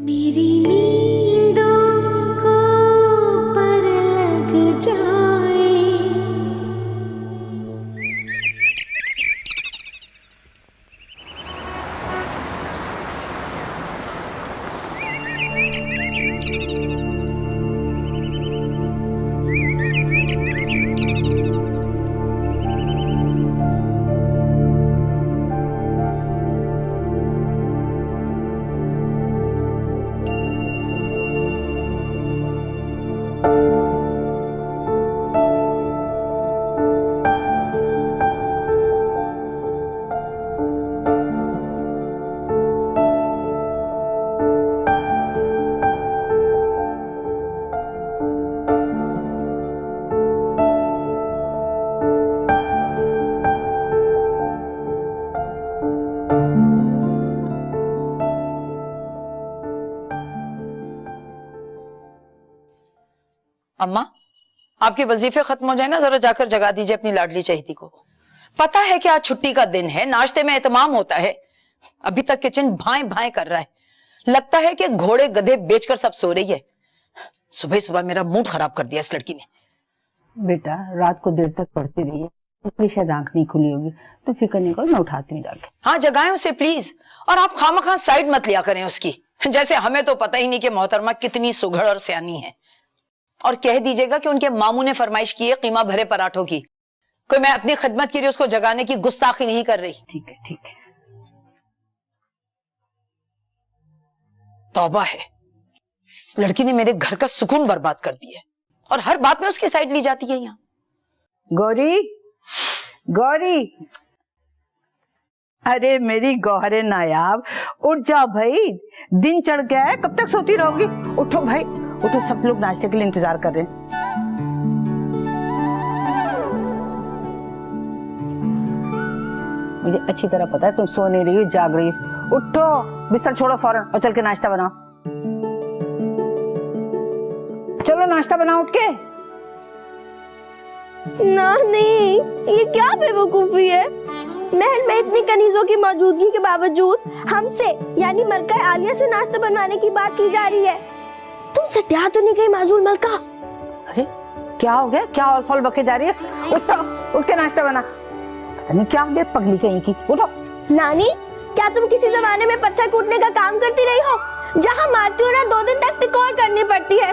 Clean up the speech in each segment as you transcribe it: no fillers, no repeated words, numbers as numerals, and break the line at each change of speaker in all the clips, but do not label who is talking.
मेरी नींदों को पर लग जाए।
अम्मा, आपके वजीफे खत्म हो जाए ना, जरा जाकर जगा दीजिए अपनी लाडली चहेती को। पता है कि आज छुट्टी का दिन है, नाश्ते में एहतमाम होता है। अभी तक किचन भाएं भाएं कर रहा है, लगता है कि घोड़े गधे बेचकर सब सो रही है। सुबह सुबह मेरा मूड खराब कर दिया इस लड़की ने।
बेटा रात को देर तक पढ़ती रही है, इसलिए शायद आंख नहीं खुली होगी, तो फिक्र नहीं करो, मैं उठाती हूँ जाके।
हाँ जगाएं उसे प्लीज, और आप खामखा साइड मत लिया करें उसकी, जैसे हमें तो पता ही नहीं कि मोहतरमा कितनी सुघड़ और सयानी है। और कह दीजिएगा कि उनके मामू ने फरमाइश की है कीमा भरे पराठों की, कोई मैं अपनी खिदमत के लिए उसको जगाने की गुस्ताखी नहीं कर रही।
ठीक है ठीक है।
तौबा है, इस लड़की ने मेरे घर का सुकून बर्बाद कर दिया है, और हर बात में उसकी साइड ली जाती है। यहाँ
गौरी, गौरी, अरे मेरी गौहरे नायाब, उठ जाओ भाई, दिन चढ़ गया है, कब तक सोती रहोगी? उठो भाई उठो, सब लोग नाश्ते के लिए इंतजार कर रहे हैं। मुझे अच्छी तरह पता है तुम सो नहीं रही हो, जाग रही हो। उठो, बिस्तर छोड़ो फौरन और चल के नाश्ता बनाओ। चलो नाश्ता बनाओ उठ के।
नहीं, ये क्या बेवकूफी है। महल में इतनी कनीजों की मौजूदगी के बावजूद हमसे यानी मलका आलिया से नाश्ता बनवाने की बात की जा रही है। तुम सत्या तो नहीं गई माजूल मलका?
अरे क्या हो गया, क्या और फॉल बके जा रही है? उठो, उठ के नाश्ता बना। पता नहीं क्या हो गया पगली कहीं की। उठो।
नानी, क्या तुम किसी जमाने में पत्थर कूटने का काम करती रही हो? जहाँ मारती हो ना 2 दिन तक तिकोर करनी पड़ती है।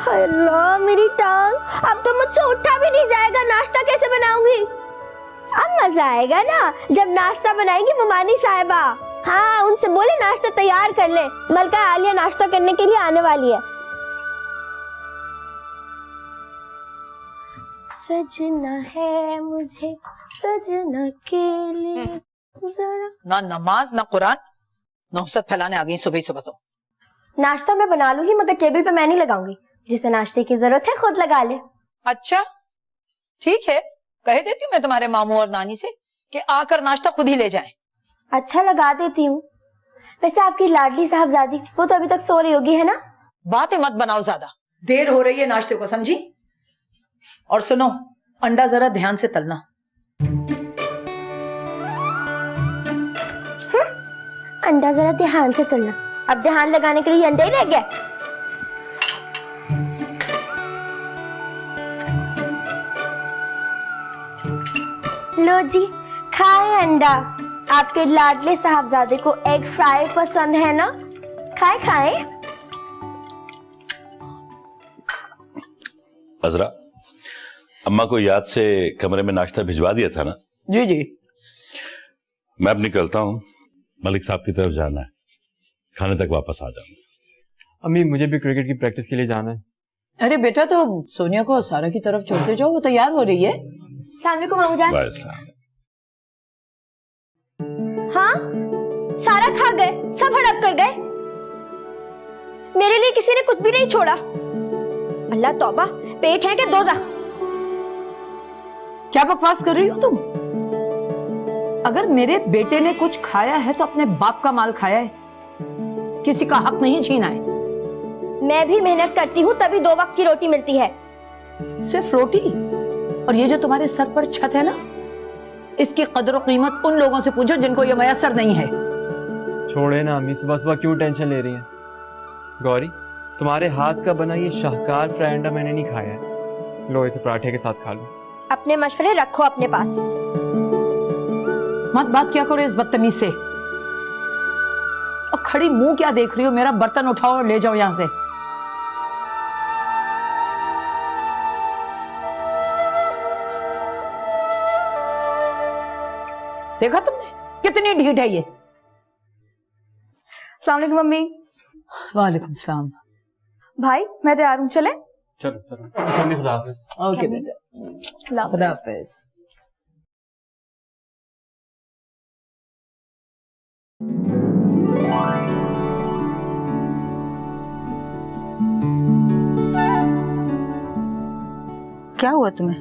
अल्लाह मेरी टांग, अब तो मुझसे उठा भी नहीं जाएगा, नाश्ता कैसे बनाऊंगी? अब मजा आएगा ना जब नाश्ता बनाएंगी ममानी साहिबा। हाँ, उनसे बोले नाश्ता तैयार कर ले, मलका आलिया नाश्ता करने के लिए आने वाली है। सजना है मुझे सजना के लिए जरा।
ना नमाज ना कुरान, नौसत फैलाने आ गई सुबह सुबह। तो
नाश्ता मैं बना लूंगी, मगर टेबल पे मैं नहीं लगाऊंगी। जिसे नाश्ते की जरूरत है खुद लगा ले।
अच्छा ठीक है, कह देती हूँ मैं तुम्हारे मामू और नानी से कि आकर नाश्ता खुद ही ले जाएं।
अच्छा लगा देती हूँ। वैसे आपकी लाडली साहबजादी वो तो अभी तक सो रही होगी, है ना?
बातें मत बनाओ ज्यादा, देर हो रही है नाश्ते को, समझी? और सुनो, अंडा जरा ध्यान से तलना।
अंडा जरा ध्यान से तलना। अब ध्यान लगाने के लिए अंडे ही रह गए। लो जी, खाए अंडा। आपके लाडले साहबजादे को एग फ्राई पसंद है ना? खाए खाए।
अजरा, अम्मा को याद से कमरे में नाश्ता भिजवा दिया था ना?
जी जी।
मैं अब निकलता हूँ, मलिक साहब की तरफ जाना है, खाने तक वापस आ जाऊंगा।
अम्मी मुझे भी क्रिकेट की प्रैक्टिस के लिए जाना है।
अरे बेटा, तो सोनिया को सारा की तरफ छोड़ते जाओ, वो तैयार हो रही है।
सामने को मामू जान। हाँ, सारा खा गए, सब हड़प कर गए। मेरे लिए किसी ने कुछ भी नहीं छोड़ा। अल्लाह तौबा, पेट है क्या दोज़ख?
क्या बकवास कर रही हो तुम? अगर मेरे बेटे ने कुछ खाया है तो अपने बाप का माल खाया है, किसी का हक नहीं छीना है।
मैं भी मेहनत करती हूँ तभी 2 वक्त की रोटी मिलती है।
सिर्फ रोटी? और ये जो तुम्हारे सर पर छत है ना, इसकी कदर और कीमत उन लोगों से पूछो जिनको ये मयसर नहीं है।
छोड़े ना अम्मी, सुबह सुबह क्यों टेंशन ले रही हैं? गौरी, तुम्हारे हाथ का बना ये शाहकार फ्राई अंडा मैंने नहीं खाया है। लो इसे पराठे के साथ खा लो।
अपने मशवरे रखो अपने पास।
मत बात क्या करो इस बदतमीज से। और खड़ी मुंह क्या देख रही हो? मेरा बर्तन उठाओ और ले जाओ यहां से। देखा तुमने कितनी ढीठ है ये।
अस्सलाम वालेकुम मम्मी।
वालेकुम सलाम।
भाई मैं तैयार हूँ, चले?
चलो चलो। अच्छा मैं खुदा हाफिज।
ओके बेटा, खुदा हाफिज।
क्या हुआ तुम्हें?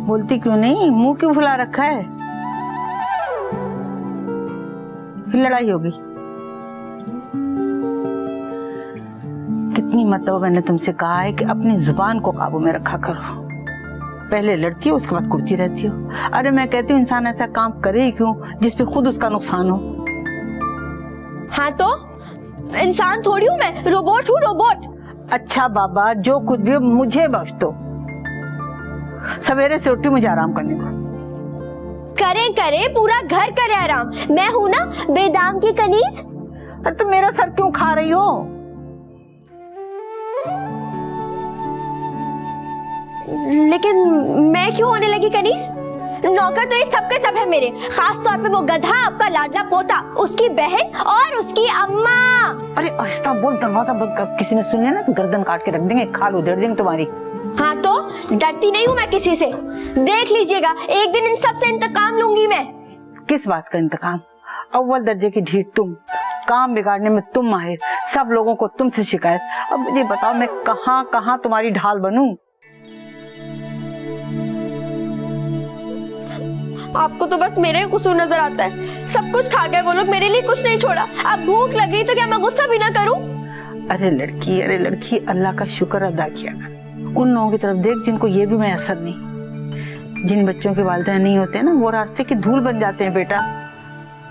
बोलती क्यों नहीं? मुंह क्यों फुला रखा है? फिर लड़ाई होगी? कितनी मतलब मैंने तुमसे कहा है कि अपनी जुबान को काबू में रखा करो। पहले लड़ती हो, उसके बाद कुड़ती रहती हो। अरे मैं कहती हूँ इंसान ऐसा काम करे ही क्यों जिसपे खुद उसका नुकसान हो।
हाँ तो इंसान थोड़ी हूँ मैं, रोबोट हूँ, रोबोट।
अच्छा बाबा, जो कुछ भी हो मुझे बख्श दो। सवेरे से उठी, मुझे आराम करने दो।
करे करे पूरा घर करे आराम। मैं हूं ना बेदाम की कनीज।
अरे तो मेरा सर क्यों खा रही हो?
लेकिन मैं क्यों होने लगी कनीज? नौकर तो ये सबके सब है मेरे, खास तौर पे वो गधा आपका लाडला पोता, उसकी बहन और उसकी अम्मा।
अरे आहिस्ता बोल, दरवाजा बंद कर। किसी ने सुने ना तो गर्दन काट के रख देंगे, खाल उधेड़ देंगे तुम्हारी।
हाँ तो डरती नहीं हूँ मैं किसी से। देख लीजिएगा एक दिन इन सब से इंतकाम लूंगी मैं।
किस बात का इंतकाम? अव्वल दर्जे की ढीठ तुम, काम बिगाड़ने में तुम माहिर, सब लोगों को तुमसे शिकायत। अब मुझे बताओ मैं कहाँ कहाँ तुम्हारी ढाल बनूं?
आपको तो बस मेरे कसूर नजर आता है। सब कुछ खा गए वो लोग, मेरे लिए कुछ नहीं छोड़ा। अब भूख लग रही तो क्या मैं गुस्सा भी ना करूं? अरे लड़की, अल्लाह का शुक्र अदा किया कर। उन लोगों की तरफ देख जिनको ये भी मैसर नहीं। जिन बच्चों के वालिदैन नहीं होते ना, वो रास्ते की धूल बन जाते हैं बेटा।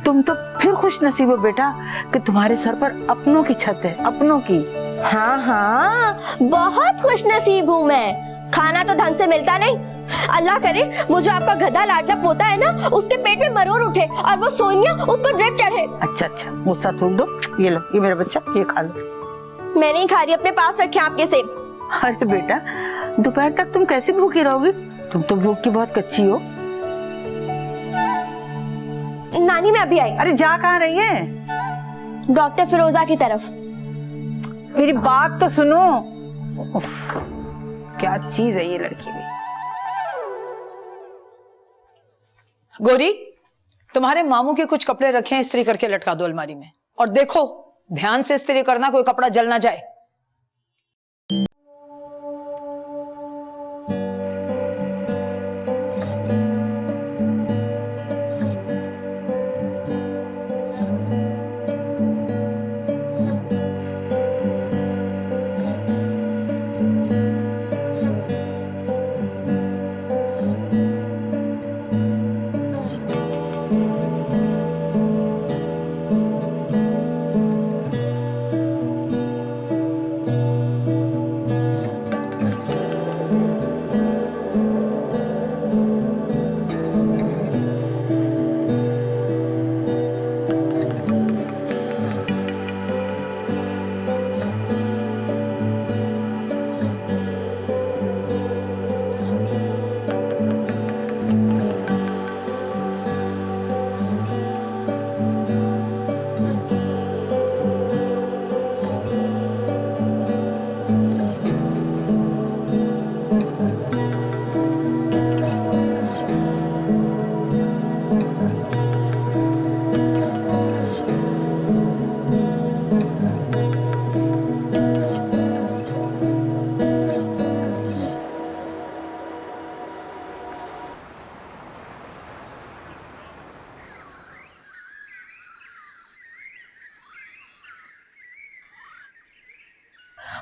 तुम तो फिर खुश नसीब हो बेटा कि तुम्हारे सर पर अपनों की छत है, अपनों की। हाँ हाँ, बहुत खुश नसीब हूँ मैं। खाना तो ढंग से मिलता नहीं। अल्लाह करे वो जो आपका गधा लाडला पोता है ना, उसके पेट में मरोड़ उठे और वो सोनिया उसको ड्रिप चढ़े। अच्छा गुस्सा थूक दो। ये लो, ये मेरा बच्चा, ये खा लो। मैं नहीं खा रही, अपने पास रखे आपके सेब। अरे बेटा, दोपहर तक तुम कैसे भूखी रहोगी? तुम तो भूख की बहुत कच्ची हो। नानी मैं अभी आई। अरे जा कहाँ रही है? डॉक्टर फिरोजा की तरफ। मेरी बात तो सुनो। उफ, क्या चीज है ये लड़की भी।
गोरी, तुम्हारे मामू के कुछ कपड़े रखे हैं, इस्त्री करके लटका दो अलमारी में। और देखो ध्यान से इस्त्री करना, कोई कपड़ा जल ना जाए।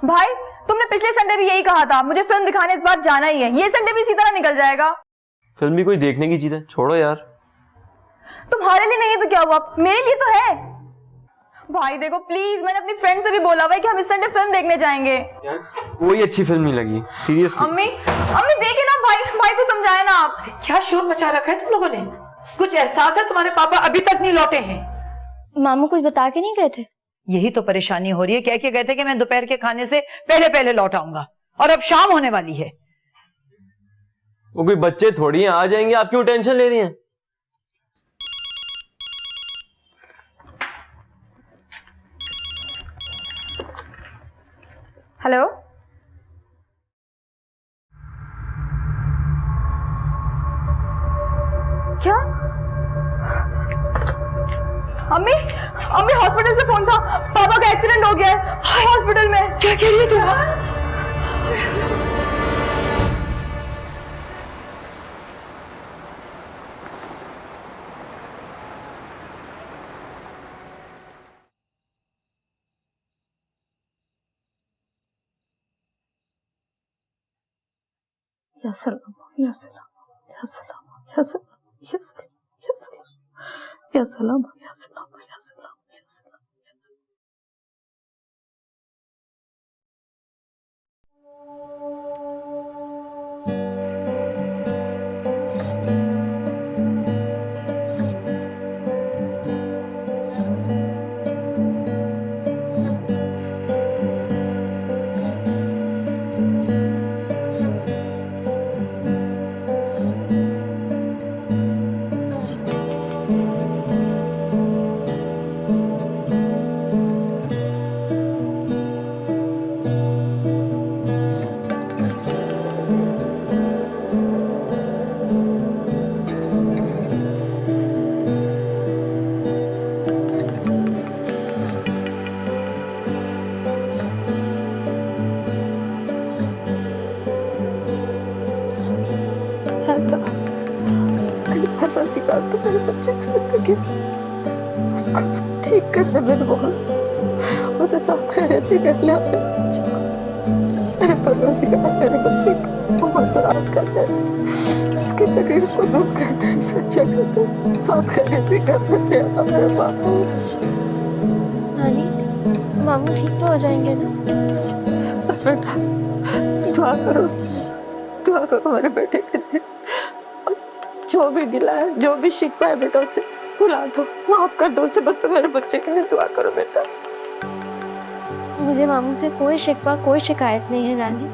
भाई तुमने पिछले संडे भी यही कहा था, मुझे फिल्म दिखाने इस बार जाना ही है। ये संडे भी इसी तरह निकल जाएगा।
फिल्म भी कोई देखने की चीज है, छोड़ो यार।
तुम्हारे लिए नहीं है तो क्या हुआ, मेरे लिए तो है। भाई देखो प्लीज, मैंने अपनी फ्रेंड से भी बोला हुआ है कि हम इस संडे फिल्म देखने जाएंगे।
यार कोई अच्छी फिल्म नहीं लगी, सीरियसली।
अम्मी अम्मी देखे ना, भाई को समझाए ना आप।
क्या शोर मचा रखा है तुम लोगों ने? कुछ एहसास है? तुम्हारे पापा अभी तक नहीं लौटे हैं।
मामू कुछ बता के नहीं गए थे?
यही तो परेशानी हो रही है। कह के गए थे कि मैं दोपहर के खाने से पहले पहले लौट आऊंगा, और अब शाम होने वाली है।
वो कोई बच्चे थोड़ी हैं, आ जाएंगे, आप क्यों टेंशन ले रही हैं?
हेलो, क्या? अम्मी हॉस्पिटल से फोन था, पापा का एक्सीडेंट हो गया है हॉस्पिटल में।
क्या कह रही है तू?
या सलाम या सलाम या सलाम या सलाम या सलाम या सलाम या सलाम या सलाम या सलाम या सलाम या सलाम। परवरदिगार तो मेरे बच्चे को जिंदगी उसको ठीक करने में बोला, उसे साथ खैरियत कर लिया अपने बच्चे को। मेरे परवरदिगार मेरे बच्चे को दराज कर दे, उसकी तकलीफ को दूर कर दे, सच्चा कर दे, साथ खैरियत कर लिया ना मेरे बाबू।
नानी, मामू ठीक तो हो जाएंगे ना?
बस बेटा दुआ करो मेरे बेटे के लिए। जो भी गिला है, जो भी शिकवा है बेटा, उसे भुला दो, माफ कर दो उसे। बस तो मेरे बच्चे के लिए दुआ करो बेटा।
मुझे मामू से कोई शिकवा, कोई शिकायत नहीं है नानी।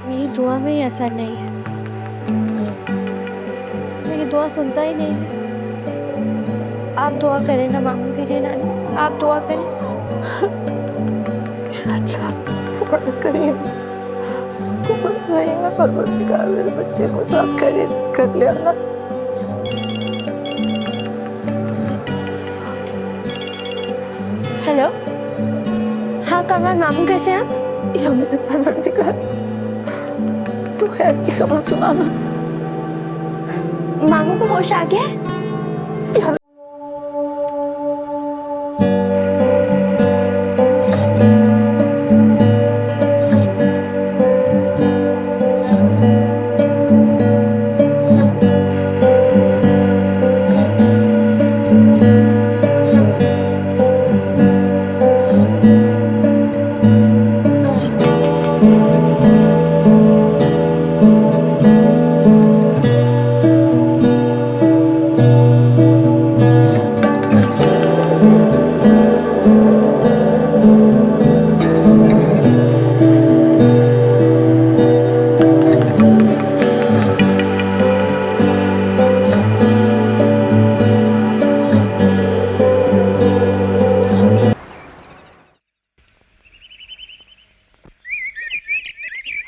मेरी दुआ में ही असर नहीं है, मेरी दुआ सुनता ही नहीं है। आप दुआ करें ना मामू के लिए नानी, आप दुआ करें। करिए परवरदिगार मेरे बच्चे को साथ खैरियत कर लिया ना। हेलो, हाँ कमल, मामू कैसे हैं आप? या मेरे परवरदिगार तू खैर की खबर सुनाना। मामू को होश आ गया है?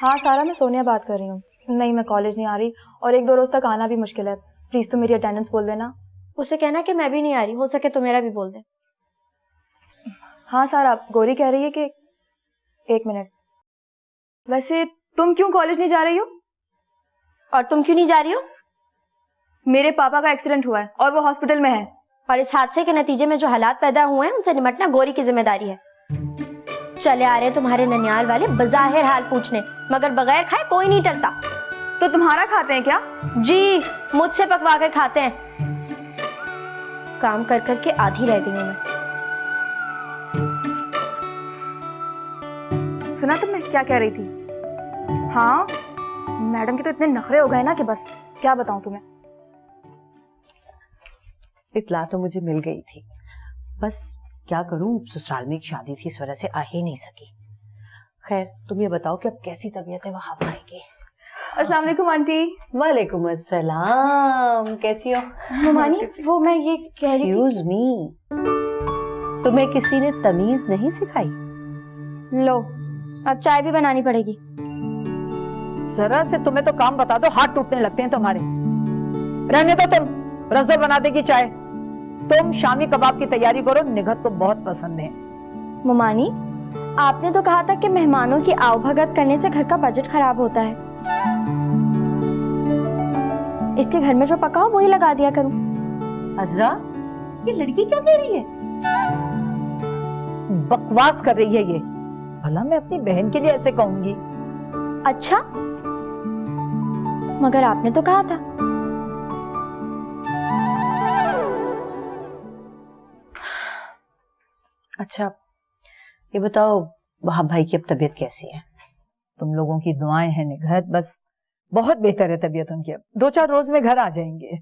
हाँ सारा, मैं सोनिया बात कर रही हूँ। नहीं, मैं कॉलेज नहीं आ रही और 1-2 रोज तक आना भी मुश्किल है। प्लीज तुम मेरी अटेंडेंस बोल देना।
उसे कहना कि मैं भी नहीं आ रही, हो सके तो मेरा भी बोल दे।
हाँ सारा, गौरी कह रही है कि 1 मिनट, वैसे तुम क्यों कॉलेज नहीं जा रही हो?
और तुम क्यों नहीं जा रही हो?
मेरे पापा का एक्सीडेंट हुआ है और वो हॉस्पिटल में है,
और इस हादसे के नतीजे में जो हालात पैदा हुए हैं उनसे निपटना गौरी की जिम्मेदारी है। चले आ रहे हैं तुम्हारे ननियाल वाले बज़ाहिर हाल पूछने, मगर बगैर खाए कोई नहीं टलता।
तो तुम्हारा खाते हैं क्या?
जी, मुझसे पकवा कर खाते हैं। काम कर कर के आधी रह गई हूँ मैं।
सुना तुमने क्या कह रही थी? हाँ, मैडम के तो इतने नखरे हो गए ना कि बस क्या बताऊं तुम्हें।
इत्तला तो मुझे मिल गई थी, बस क्या करूं, ससुराल में एक शादी थी, इस वजह से आ ही नहीं सकी। खैर तुम ये बताओ कि अब कैसी तबीयत है वहां भाई की?
अस्सलाम वालेकुम आंटी।
वालेकुम अस्सलाम, कैसी हो?
ममानी, वो मैं ये कह रही थी।
एक्सक्यूज मी, तुम्हें किसी ने तमीज नहीं सिखाई?
लो, अब चाय भी बनानी पड़ेगी।
जरा से तुम्हें तो काम बता दो, हाथ टूटने लगते हैं तुम्हारे। रहने दो, तुम रसोई बना देगी चाय। तुम शामी कबाब की तैयारी करो, निगहत को बहुत पसंद है।
ममानी, आपने तो कहा था कि मेहमानों की आवभगत करने से घर का बजट खराब होता है। इसके घर में जो पका हो वही लगा दिया करूं।
अजरा, ये लड़की क्या कह रही है? बकवास कर रही है ये। भला मैं अपनी बहन के लिए ऐसे कहूंगी?
अच्छा, मगर आपने तो कहा था।
अच्छा ये बताओ, वहाब भाई की अब तबीयत कैसी है?
तुम लोगों की दुआएं हैं निगहत, बस बहुत बेहतर है तबीयत उनकी। अब 2-4 रोज में घर आ जाएंगे।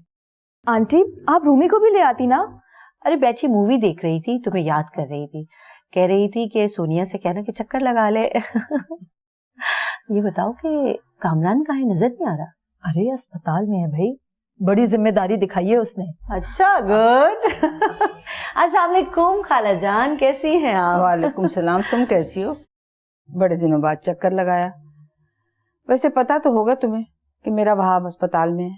आंटी, आप रूमी को भी ले आती ना।
अरे बैठी मूवी देख रही थी, तुम्हें याद कर रही थी, कह रही थी कि सोनिया से कहना कि चक्कर लगा ले। ये बताओ कि कामरान कहाँ है, नजर नहीं आ रहा?
अरे अस्पताल में है भाई, बड़ी जिम्मेदारी दिखाई है उसने।
अच्छा, गुड। अस्सलाम वालेकुम खाला जान, कैसी हैं आप?
वालेकुम सलाम, तुम कैसी हो? बड़े दिनों बाद चक्कर लगाया। वैसे पता तो होगा तुम्हें कि मेरा वहाब अस्पताल में है।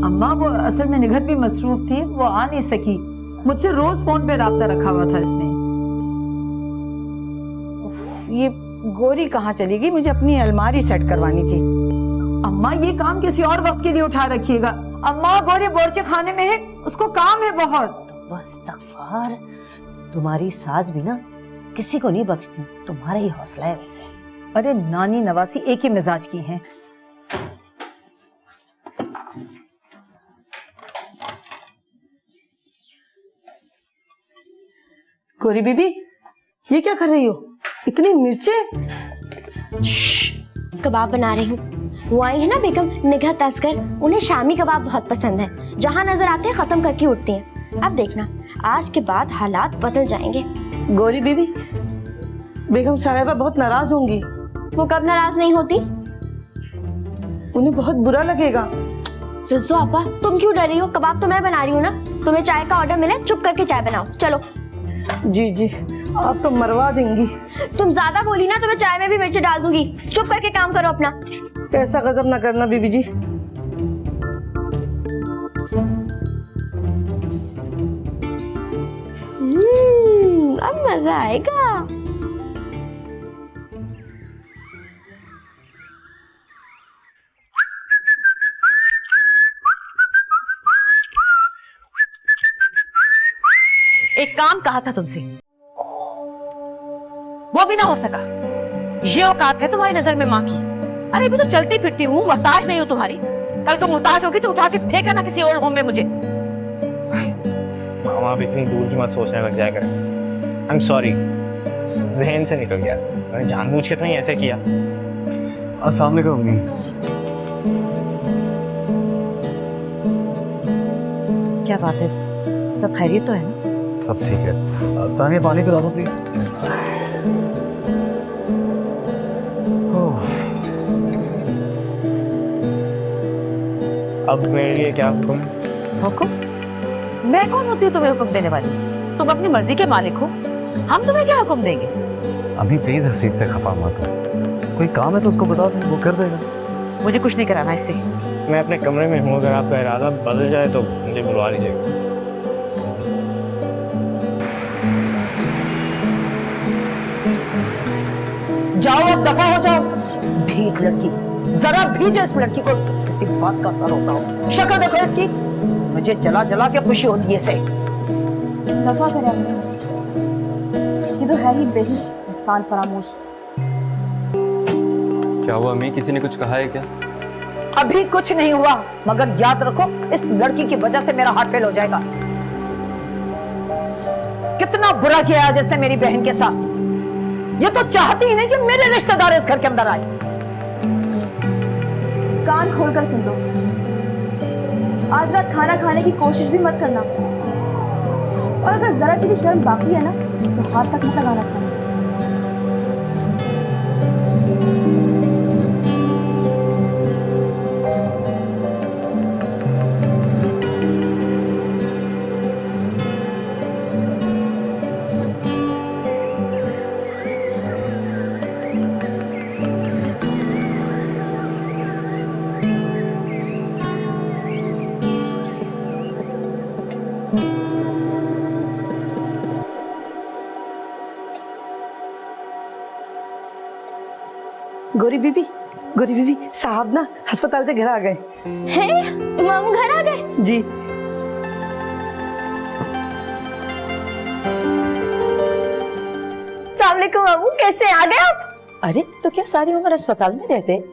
अम्मा, वो असल में निगहत भी मसरूफ थी, वो आ नहीं सकी। मुझसे रोज फोन पे राब्ता रखा हुआ था इसने।
ये गोरी कहाँ चली गई? मुझे अपनी अलमारी सेट करवानी थी।
अम्मा, ये काम किसी और वक्त के लिए उठा रखिएगा। अम्मा, गोरी बोर्चे खाने में है, उसको काम है बहुत।
बस तकफार, तुम्हारी सास भी ना किसी को नहीं बख्शती, तुम्हारा ही हौसला है वैसे।
अरे नानी नवासी एक ही मिजाज की हैं।
गोरी बीबी, ये क्या कर रही हो? इतनी मिर्चें?
कबाब बना रही हूँ। वो आई है ना बेगम निगहत असगर, उन्हें शामी कबाब बहुत पसंद है। जहाँ नजर आते हैं खत्म करके उठती हैं। अब देखना, आज के बाद हालात बदल जाएंगे।
गोरी बीबी, बेगम साहिबा बहुत नाराज होंगी।
वो कब नाराज नहीं होती?
उन्हें बहुत बुरा लगेगा।
रिज़ो अब्बा, तुम क्यों डर रही हो? कबाब तो मैं बना रही हूँ ना। तुम्हें चाय का ऑर्डर मिले, चुप करके चाय बनाओ। चलो।
जी जी, आप तो मरवा देंगी।
तुम ज्यादा बोली ना तो मैं चाय में भी मिर्च डाल दूंगी। चुप करके काम करो अपना।
ऐसा गजब ना करना बीबी जी।
अब मजा आएगा।
एक काम कहा था तुमसे, वो भी ना हो सका। ये औकात है तुम्हारी नजर में माँ की? अरे भी तो चलती फिरती हूँ, मोहताज नहीं हूँ तुम्हारी। कल तो मोहताज होगी तो उठा के फेंका ना किसी और होम में मुझे।
मामा आप इतनी दूर की मत सोचने लग जाएगा। आई एम सॉरी, जहन से निकल गया। मैंने जानबूझ के तो नहीं ऐसे किया। अस्सलाम वालेकुम अम्मी।
क्या बात है, सब खैरियत तो है ना?
सब ठीक है। तानिया पानी पिला दो प्लीज। अब मेरे लिए क्या हुक्म?
हुक्म? मैं कौन होती हूँ तुम्हें हुक्म देने वाली? तुम अपनी मर्जी के मालिक हो, हम तुम्हें क्या हुक्म देंगे?
अभी प्लीज हसीब से खफा मत हो। कोई काम है तो उसको बता दो, वो कर देगा।
मुझे कुछ नहीं कराना इससे।
मैं अपने कमरे में हूँ, अगर आपका इरादा बदल जाए तो मुझे बुलवा लीजिएगा।
जाओ, अब दफा हो जाओ। भीख लड़की, जरा भी जो इस लड़की को किसी बात का असर होता हो। शक्ल देखो इसकी, मुझे जला जला के खुशी होती है इसे।
दफा करें अम्मी, ये तो है ही बेहिस इंसान फरामोश।
क्या हुआ अम्मी, किसी ने कुछ कहा है क्या?
अभी कुछ नहीं हुआ, मगर याद रखो इस लड़की की वजह से मेरा हार्ट फेल हो जाएगा। कितना बुरा किया आज इसने मेरी बहन के साथ। ये तो चाहती ही नहीं कि मेरे रिश्तेदार इस घर के अंदर आए।
कान खोलकर सुन लो, आज रात खाना खाने की कोशिश भी मत करना, और अगर जरा सी भी शर्म बाकी है ना तो हाथ तक मत लगाना खाने।
गौरी बीबी साहब ना अस्पताल से घर आ गए
हैं? मामू घर आ गए?
जी।
अस्सलाम वालेकुम मामू, कैसे आ गए आप?
अरे तो क्या सारी उम्र अस्पताल में रहते?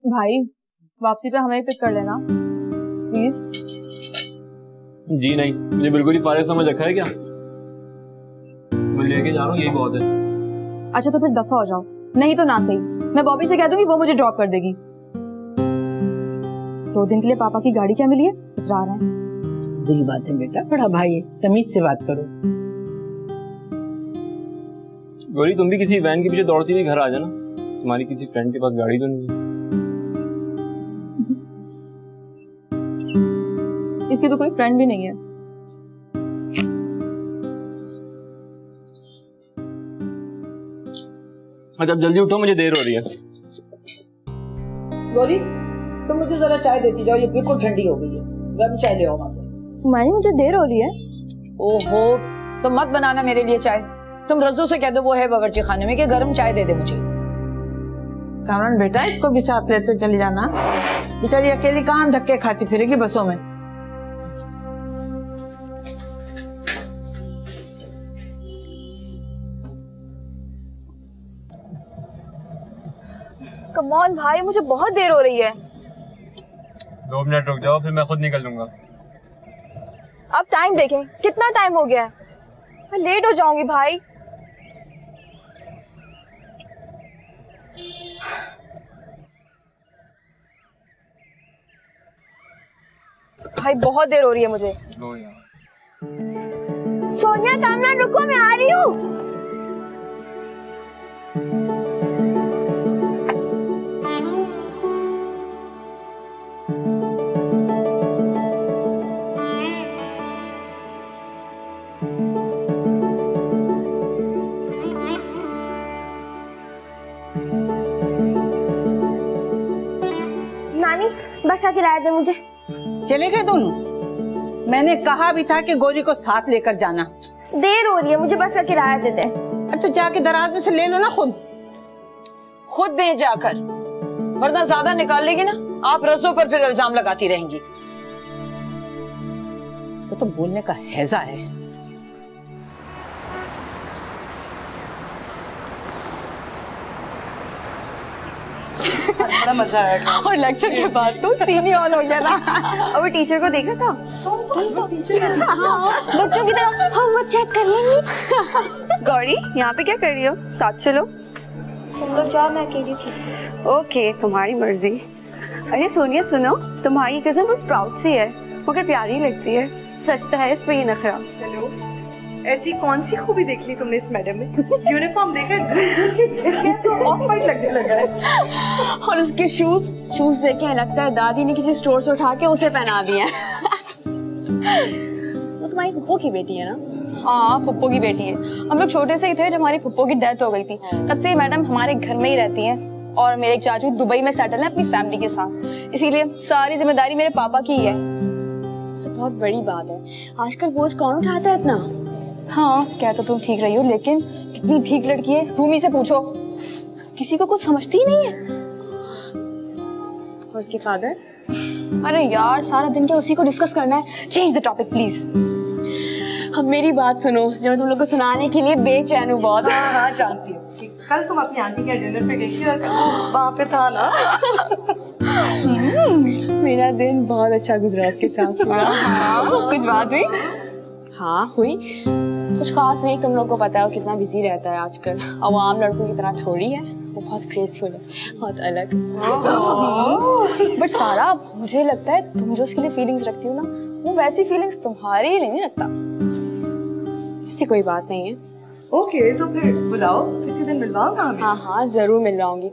भाई वापसी पे हमें पिक कर लेना प्लीज।
जी नहीं, मुझे बिल्कुल ही फारिग समझ रखा है क्या? मैं लेके जा रहा हूँ, यही बहुत है।
अच्छा तो फिर दफा हो जाओ, नहीं तो ना सही मैं बॉबी से कह दूंगी, वो मुझे ड्रॉप कर देगी। 2 दिन के लिए पापा की गाड़ी क्या मिली है, इतरा रहा है।
बुरी बात है बेटा, बड़ा भाई है, तमीज से बात करो।
गौरी तुम भी किसी वैन के पीछे दौड़ती हुई घर आ जाना, तुम्हारी किसी फ्रेंड के पास गाड़ी तो नहीं है।
इसकी तो कोई फ्रेंड भी नहीं है।
अच्छा जल्दी उठो, मुझे देर हो रही है।
गौरी तुम मुझे जरा चाय देती जाओ, ये बिल्कुल ठंडी हो गई है, गर्म चाय ले आओ वहां से।
मानी मुझे देर हो रही है।
ओहो तो मत बनाना मेरे लिए चाय, तुम रज्जू से कह दो वो है बावर्ची खाने में कि गर्म चाय दे दे मुझे।
कामरान बेटा इसको भी साथ लेते चली जाना, बेचारी अकेली कहाँ धक्के खाती फिरेगी बसों में।
कम ऑन भाई, मुझे बहुत देर हो रही है।
2 मिनट रुक जाओ, फिर मैं खुद निकल लूंगा।
अब टाइम देखें, कितना टाइम हो गया है, मैं लेट हो जाऊंगी भाई। भाई बहुत देर हो रही है मुझे।
सोनिया कामरान रुको, मैं आ रही हूँ। नानी बस का किराया दे मुझे।
चले गए दोनों? मैंने कहा भी था कि गौरी को साथ लेकर जाना।
देर हो रही है, मुझे बस का किराया दे दे।
अरे तो जाके दराज में से ले लो ना, खुद
दे जाकर, वरना ज्यादा निकाल लेगी ना, आप रज्जों पर फिर इल्जाम लगाती रहेंगी।
इसको तो बोलने का हैजा है। बड़ा मजा आएगा।
और लेक्चर के बाद तो सीन ही ऑन हो गया ना। और टीचर को देखा था? तुम तो टीचर। हाँ, बच्चों की तरह होमवर्क चेक कर लेंगे। गौरी, यहाँ पे क्या कर रही हो? साथ चलो।
तुम लोग जाओ, मैं अकेली थी।
ओके, तुम्हारी मर्जी। अरे सोनिया सुनो, तुम्हारी कजन बहुत प्राउड सी है, मगर प्यारी लगती है। सच तो है इस पे ये नखरा।
हेलो, ऐसी कौन सी खूबी देख ली तुमने इस मैडम में? यूनिफॉर्म देखा, इसके तो ऑफ वाइट लगने लगा है।
और उसके शूज देखे लगता है दादी ने किसी स्टोर से उठा के उसे पहना दिए। वो तुम्हारी फुप्पो की बेटी है ना? हाँ, फुप्पो की बेटी है। हम लोग छोटे से ही थे जब हमारी फुप्पो की डेथ हो गई थी। तब से मैडम हमारे घर में ही रहती हैं और मेरे एक चाचू दुबई में सेटल है अपनी फैमिली के साथ, इसीलिए सारी जिम्मेदारी मेरे पापा की ही है। बहुत बड़ी बात है, आजकल बोझ कौन उठाता है इतना? हाँ, क्या तो तुम ठीक रही हो, लेकिन कितनी ठीक लड़की है, रूमी से पूछो, किसी को कुछ समझती ही नहीं है। और उसके फादर? अरे यार, सारा दिन क्या उसी को डिस्कस करना है। Change the topic please. अब मेरी बात सुनो, जो मैं तुम लोग को सुनाने के लिए बेचैन हूँ बहुत।
हाँ, जानती हूँ। कल तुम अपनी आंटी के डिनर पे गई थी और वहाँ पे था ना।
मेरा दिन बहुत अच्छा गुजरा उसके साथ। कुछ बात हुई? हाँ हुई, कुछ खास नहीं। तुम लोग को पता है वो कितना बिजी रहता है आजकल, आवाम लड़कों की तरह थोड़ी है। वो बहुत ग्रेसफुल है, बहुत अलग। बट सारा, मुझे लगता है तुम जो उसके लिए फीलिंग्स रखती हो ना, वो वैसी फीलिंग्स तुम्हारे लिए नहीं रखता। ऐसी कोई बात नहीं है।
ओके, तो फिर बुलाओ, किसी दिन मिलवाओ ना हमें।
हाँ हाँ, जरूर मिलवाऊंगी।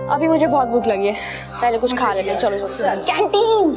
अभी मुझे बहुत भूख लगी है, पहले कुछ खा लेते हैं। चलो चलो कैंटीन।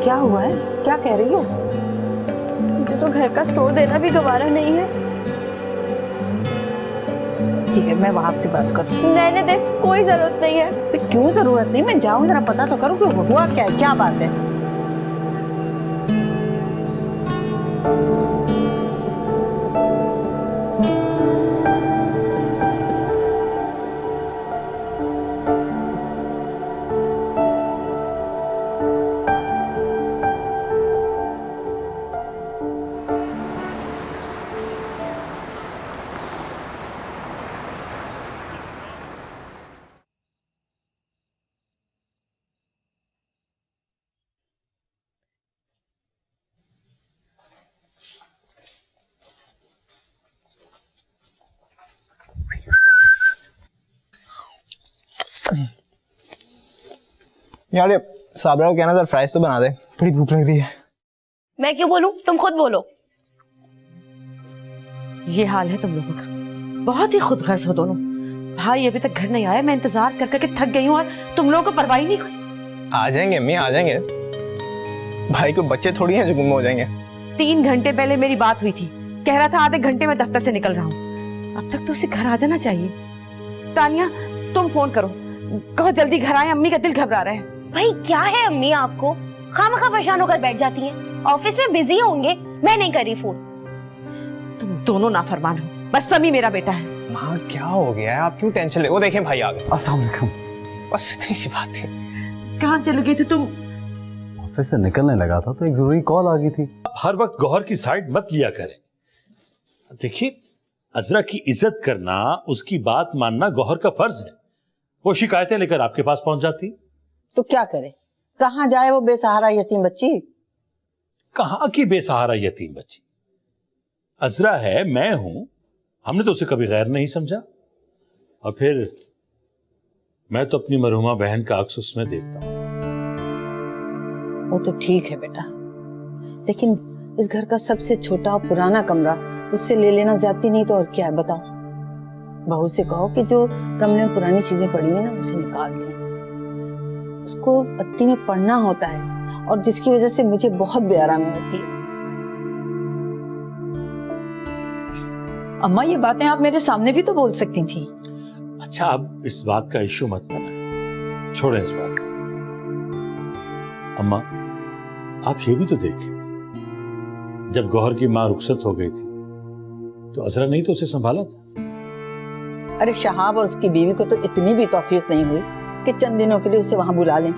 क्या हुआ है? क्या कह रही हो?
मुझे तो घर का स्टोर देना भी गवारा नहीं है।
ठीक है, मैं वहां से बात करती हूँ।
रहने दे, कोई जरूरत नहीं है।
क्यों जरूरत नहीं? मैं जाऊँ जरा पता तो करूँ, क्यों हुआ क्या है, क्या बात है?
यार ये साबरा को कहना था फ्राइज तो बना दे, थोड़ी भूख लग रही है।
मैं क्यों बोलूं, तुम खुद बोलो।
ये हाल है तुम लोगों का, बहुत ही खुदगर्ज हो दोनों।
भाई अभी तक घर नहीं आया, मैं इंतजार कर करके थक गई हूँ और तुम लोगों को परवाह ही नहीं कोई।
आ जाएंगे अम्मी, आ जाएंगे। भाई को बच्चे थोड़ी हैं जो गुम हो जाएंगे।
3 घंटे पहले मेरी बात हुई थी, कह रहा था आधे घंटे में दफ्तर से निकल रहा हूँ। अब तक तो उसे घर आ जाना चाहिए। तानिया तुम फोन करो, कहो जल्दी घर आए, अम्मी का दिल घबरा रहा है।
भाई क्या है अम्मी आपको, खामखा परेशान होकर बैठ जाती हैं। ऑफिस में बिजी होंगे, मैं नहीं करी फोन।
तुम दोनों नाफरमान हो, बस समी मेरा बेटा है।
माँ क्या हो गया है, आप क्यों टेंशन ले? वो देखें भाई आ गए।
अस्सलाम वालेकुम।
बस इतनी सी बात थी।
कहाँ चले गए थे तुम?
ऑफिस से निकलने लगा था तो एक जरूरी कॉल आ गई थी।
आप हर वक्त गौहर की साइड मत लिया करें। देखिए, अजरा की इज्जत करना, उसकी बात मानना गौहर का फर्ज है। वो शिकायतें लेकर आपके पास पहुंच जाती
तो क्या करे, कहाँ जाए वो बेसहारा यतीम बच्ची?
कहां की बेसहारा यतीम बच्ची? अजरा है, मैं हूं, हमने तो उसे कभी गैर नहीं समझा। और फिर मैं तो अपनी मरहुमा बहन का अक्स उसमें देखता हूं।
वो तो ठीक है बेटा, लेकिन इस घर का सबसे छोटा और पुराना कमरा उससे ले लेना ज्यादती नहीं तो और क्या है बताओ। बहू से कहो कि जो कमरे में पुरानी चीजें पड़ी हैं ना उसे निकाल दें। उसको पत्ती में पढ़ना होता है और जिसकी वजह से मुझे बहुत बेआरामी होती है।
अम्मा ये बातें आप मेरे सामने भी तो बोल सकती थी।
अच्छा, अब इस बात का इश्यू मत बनाएं, छोड़ें इस बात को। अम्मा, आप ये भी तो देखें, जब गौहर की माँ रुखसत हो गई थी तो अजरा नहीं तो उसे संभाला था।
अरे शहाब और उसकी बीवी को तो इतनी भी तौफीक नहीं हुई कि चंद दिनों के लिए उसे वहां बुला लें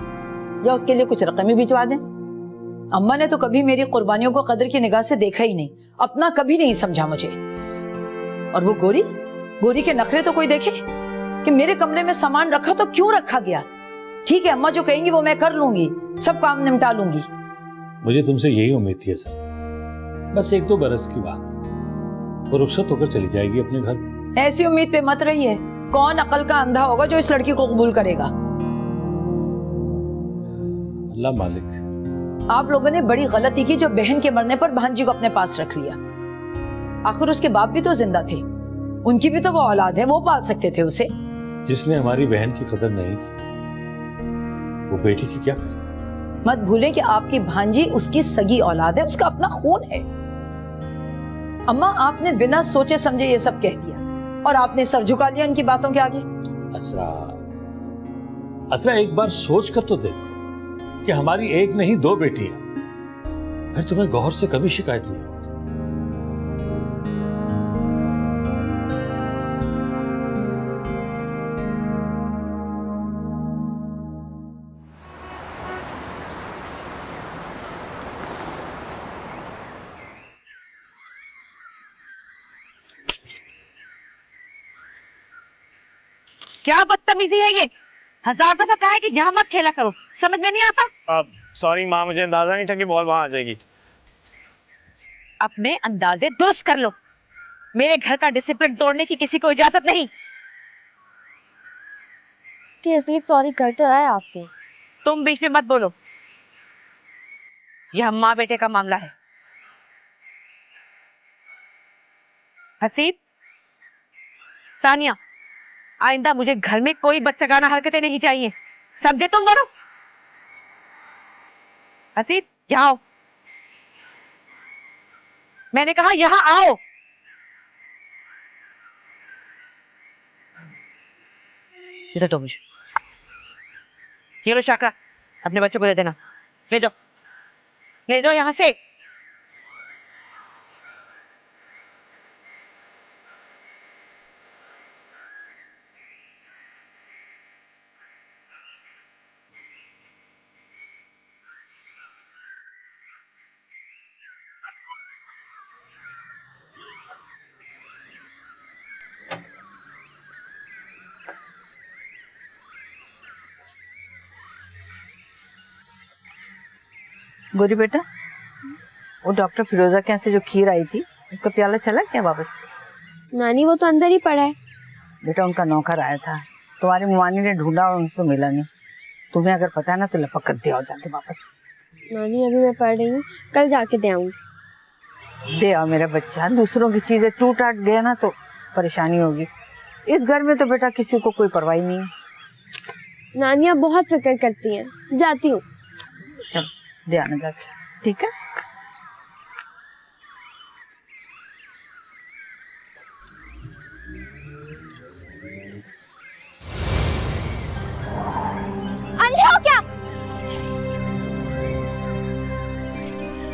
या उसके लिए कुछ रकम ही भिजवा दें।
अम्मा ने तो कभी मेरी कुर्बानियों को कदर की निगाह से देखा ही नहीं, अपना कभी नहीं समझा मुझे। और वो गोरी के नखरे तो कोई देखे कि मेरे कमरे में सामान रखा तो क्यों रखा गया। ठीक है, अम्मा जो कहेंगी वो मैं कर लूंगी, सब काम निपटा लूंगी।
मुझे तुमसे यही उम्मीद थी सर, बस 1-2 बरस की बात है, वो रुखसत होकर चली जाएगी अपने घर।
ऐसी उम्मीद पे मत रहिए, कौन अकल का अंधा होगा जो इस लड़की को कबूल करेगा।
अल्लाह मालिक।
आप लोगों ने बड़ी गलती की जो बहन के मरने पर भांजी को अपने पास रख लिया। आखिर उसके बाप भी तो जिंदा थे, उनकी भी तो वो औलाद है, वो पाल सकते थे उसे।
जिसने हमारी बहन की कदर नहीं की वो बेटी की क्या करती।
मत भूलें कि आपकी भांजी उसकी सगी औलाद है, उसका अपना खून है। अम्मा आपने बिना सोचे समझे ये सब कह दिया और आपने सर झुका लिया इनकी बातों के आगे।
असरा एक बार सोच कर तो देखो कि हमारी एक नहीं 2 बेटियां, फिर तुम्हें गौहर से कभी शिकायत नहीं होगी।
क्या बदतमीजी है ये? 1000 दफा कहा है कि यहाँ मत खेला करो, समझ में नहीं आता।
सॉरी माँ, मुझे अंदाजा नहीं था कि बॉल वहां आ जाएगी।
अपने अंदाजे दुरुस्त कर लो, मेरे घर का डिसिप्लिन तोड़ने की किसी को इजाजत नहीं।
तहसीब सॉरी कर तो रहा है आपसे।
तुम बीच में मत बोलो, यह माँ बेटे का मामला है। हसीब, तानिया, आइंदा मुझे घर में कोई बच्चागाना हरकतें नहीं चाहिए, समझे तुम दोनों? हसीब यहाँ आओ, मैंने कहा यहाँ आओ। इधर दो मुझे, ये लो शाकरा, अपने बच्चों को दे देना। ले जाओ यहाँ से।
गोरी बेटा, वो डॉक्टर फिरोजा के यहाँ से जो खीर आई थी उसका प्याला चला क्या वापस?
नानी वो तो अंदर ही पड़ा है।
बेटा उनका नौकर आया था, तुम्हारी मुआनी ने ढूंढा और उनसे मिला नहीं। तुम्हें अगर पता है ना तो लपक कर दे आओ जाके वापस।
नानी अभी मैं पढ़ रही हूँ, कल जाके दे आऊंगी।
दे आओ मेरा बच्चा, दूसरों की चीजें टूट टाट गया ना तो परेशानी होगी।
इस घर में तो बेटा किसी को कोई परवाह नहीं है।
नानिया बहुत फिक्र करती हैं। जाती हूँ।
चल ध्यान रख, ठीक है।
अंधे हो क्या?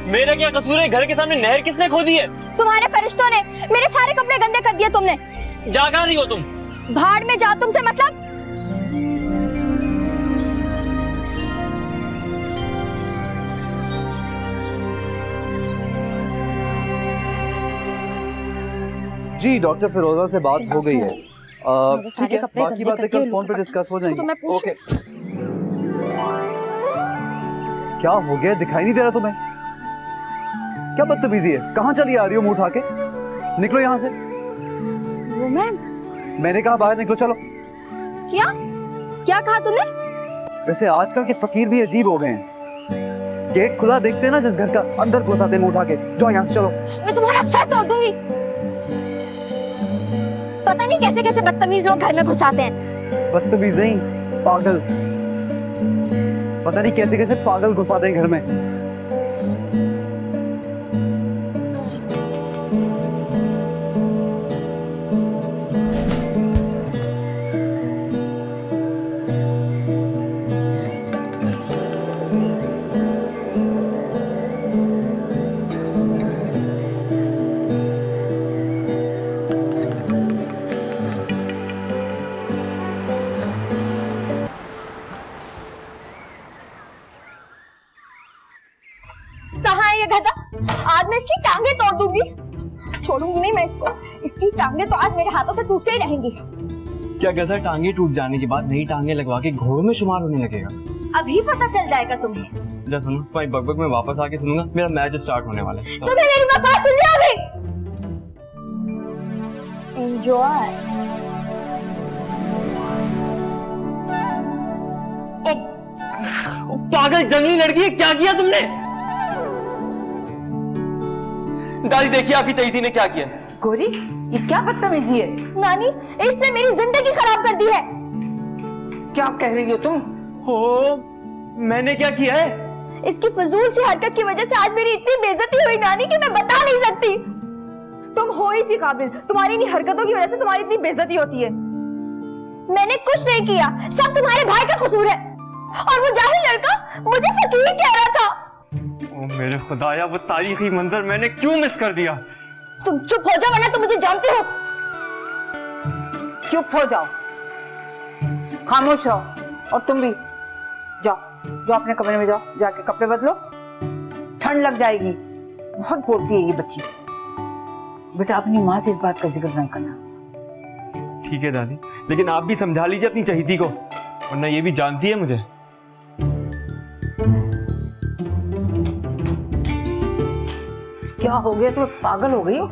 मेरा क्या कसूर है? घर के सामने नहर किसने खोदी है?
तुम्हारे फरिश्तों ने। मेरे सारे कपड़े गंदे कर दिए तुमने।
जा कहाँ रही हो तुम?
भाड़ में जा, तुमसे मतलब।
जी डॉक्टर फिरोजा से बात हो गई है। ठीक है, बाकी बातें कल फोन पे डिस्कस हो जाएंगी। ओके। क्या हो गया, दिखाई नहीं दे रहा तुम्हें? क्या बदतमीजी है? कहाँ चली आ रही हो मुंह उठा के? निकलो यहाँ से। मैंने कहा बाहर निकलो, चलो।
क्या क्या कहा तुमने?
वैसे आजकल के फकीर भी अजीब हो गए हैं। गेट खुला देखते हैं ना जिस घर का, अंदर घुसाते मुंह उठा के। जाओ यहाँ से, चलो।
मैं तुम्हारा सर तोड़ दूंगी। पता नहीं कैसे कैसे बदतमीज लोग घर में घुसाते हैं।
बदतमीज नहीं, पागल। पता नहीं कैसे कैसे पागल घुसाते हैं घर में।
कहाँ है ये गधा? आज मैं इसकी टांगे तोड़ दूंगी। छोड़ूंगी नहीं मैं इसको। इसकी टांगे तो आज मेरे हाथों से टूटते ही रहेंगी।
क्या गधा टांगे टूट जाने के बाद नई टांगे लगवा के घोड़ों में शुमार होने लगेगा?
अभी पता चल जाएगा तुम्हें।
जा सुनो, तुम्हारी बकबक में वापस आके सुनूंगा। मेरा मैच स्टार्ट होने वाला है।
तुम्हें मेरी बकवास सुननी होगी। एंजॉय।
पागल जंगली लड़की है, क्या किया तुमने? दादी देखिए आपकी चहीती ने क्या किया।
गौरी, ये क्या बदतमीजी है?
नानी, इसने मेरी जिंदगी खराब कर दी है।
क्या कह रही हो तुम?
हो, मैंने क्या किया है?
इसकी फजूल सी हरकत की वजह से आज मेरी इतनी बेइज्जती हुई नानी कि मैं बता नहीं सकती।
तुम हो ही सी काबिल, तुम्हारी इन्हीं हरकतों की वजह से तुम्हारी इतनी बेइज्जती होती है।
मैंने कुछ नहीं किया, सब तुम्हारे भाई का कसूर है। और वो जाहिल लड़का मुझे फकीर कह रहा था।
ओ मेरे खुदाया, वो तारीखी मंजर मैंने क्यों मिस कर दिया?
तुम चुप हो जाओ वरना तुम मुझे जानते हो।
चुप हो जाओ, खामोश रहो। और तुम भी जाओ, जाओ अपने कमरे में जाओ, जाके कपड़े बदलो, ठंड लग जाएगी। बहुत बोलती है ये बच्ची। बेटा अपनी माँ से इस बात का जिक्र नहीं करना।
ठीक है दादी, लेकिन आप भी समझा लीजिए अपनी चहीती को, वरना ये भी जानती है मुझे।
क्या हो गया तुम्हें? पागल हो गई हो?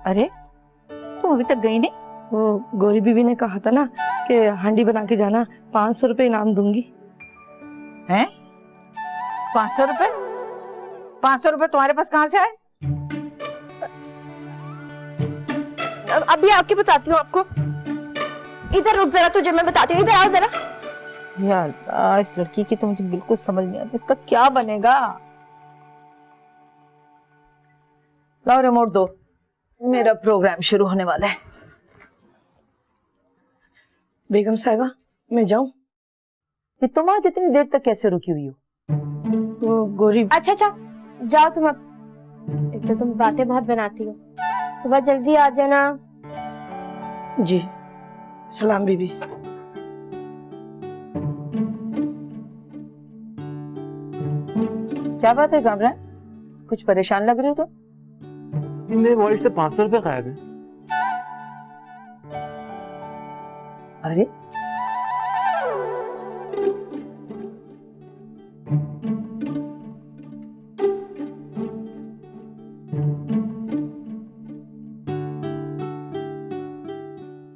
अरे तुम अभी तक गई नहीं?
वो गौरी बीबी ने कहा था ना कि हांडी बना के जाना, 500 रुपए इनाम दूंगी।
हैं? 500 रुपए? 500 रुपए तुम्हारे पास कहाँ से आए?
अभी आके बताती हूँ आपको। इधर रुक जरा, तुझे मैं बताती हूँ, इधर आओ जरा।
यार इस लड़की की तो मुझे बिल्कुल समझ नहीं आती, इसका क्या बनेगा।
लाओ रिमोट दो, मेरा प्रोग्राम शुरू होने वाला है।
बेगम साहिबा मैं जाऊं?
ये तुम आज इतनी देर तक कैसे रुकी हुई हो?
वो गोरी।
अच्छा जाओ तुम अब। एक तो तुम बातें बहुत बनाती हो, सुबह जल्दी आ जाना।
जी सलाम बीबी।
क्या बात है कामरान, कुछ परेशान लग रहे हो तुम?
मेरे वॉलेट से 500 रुपए गायब है।
अरे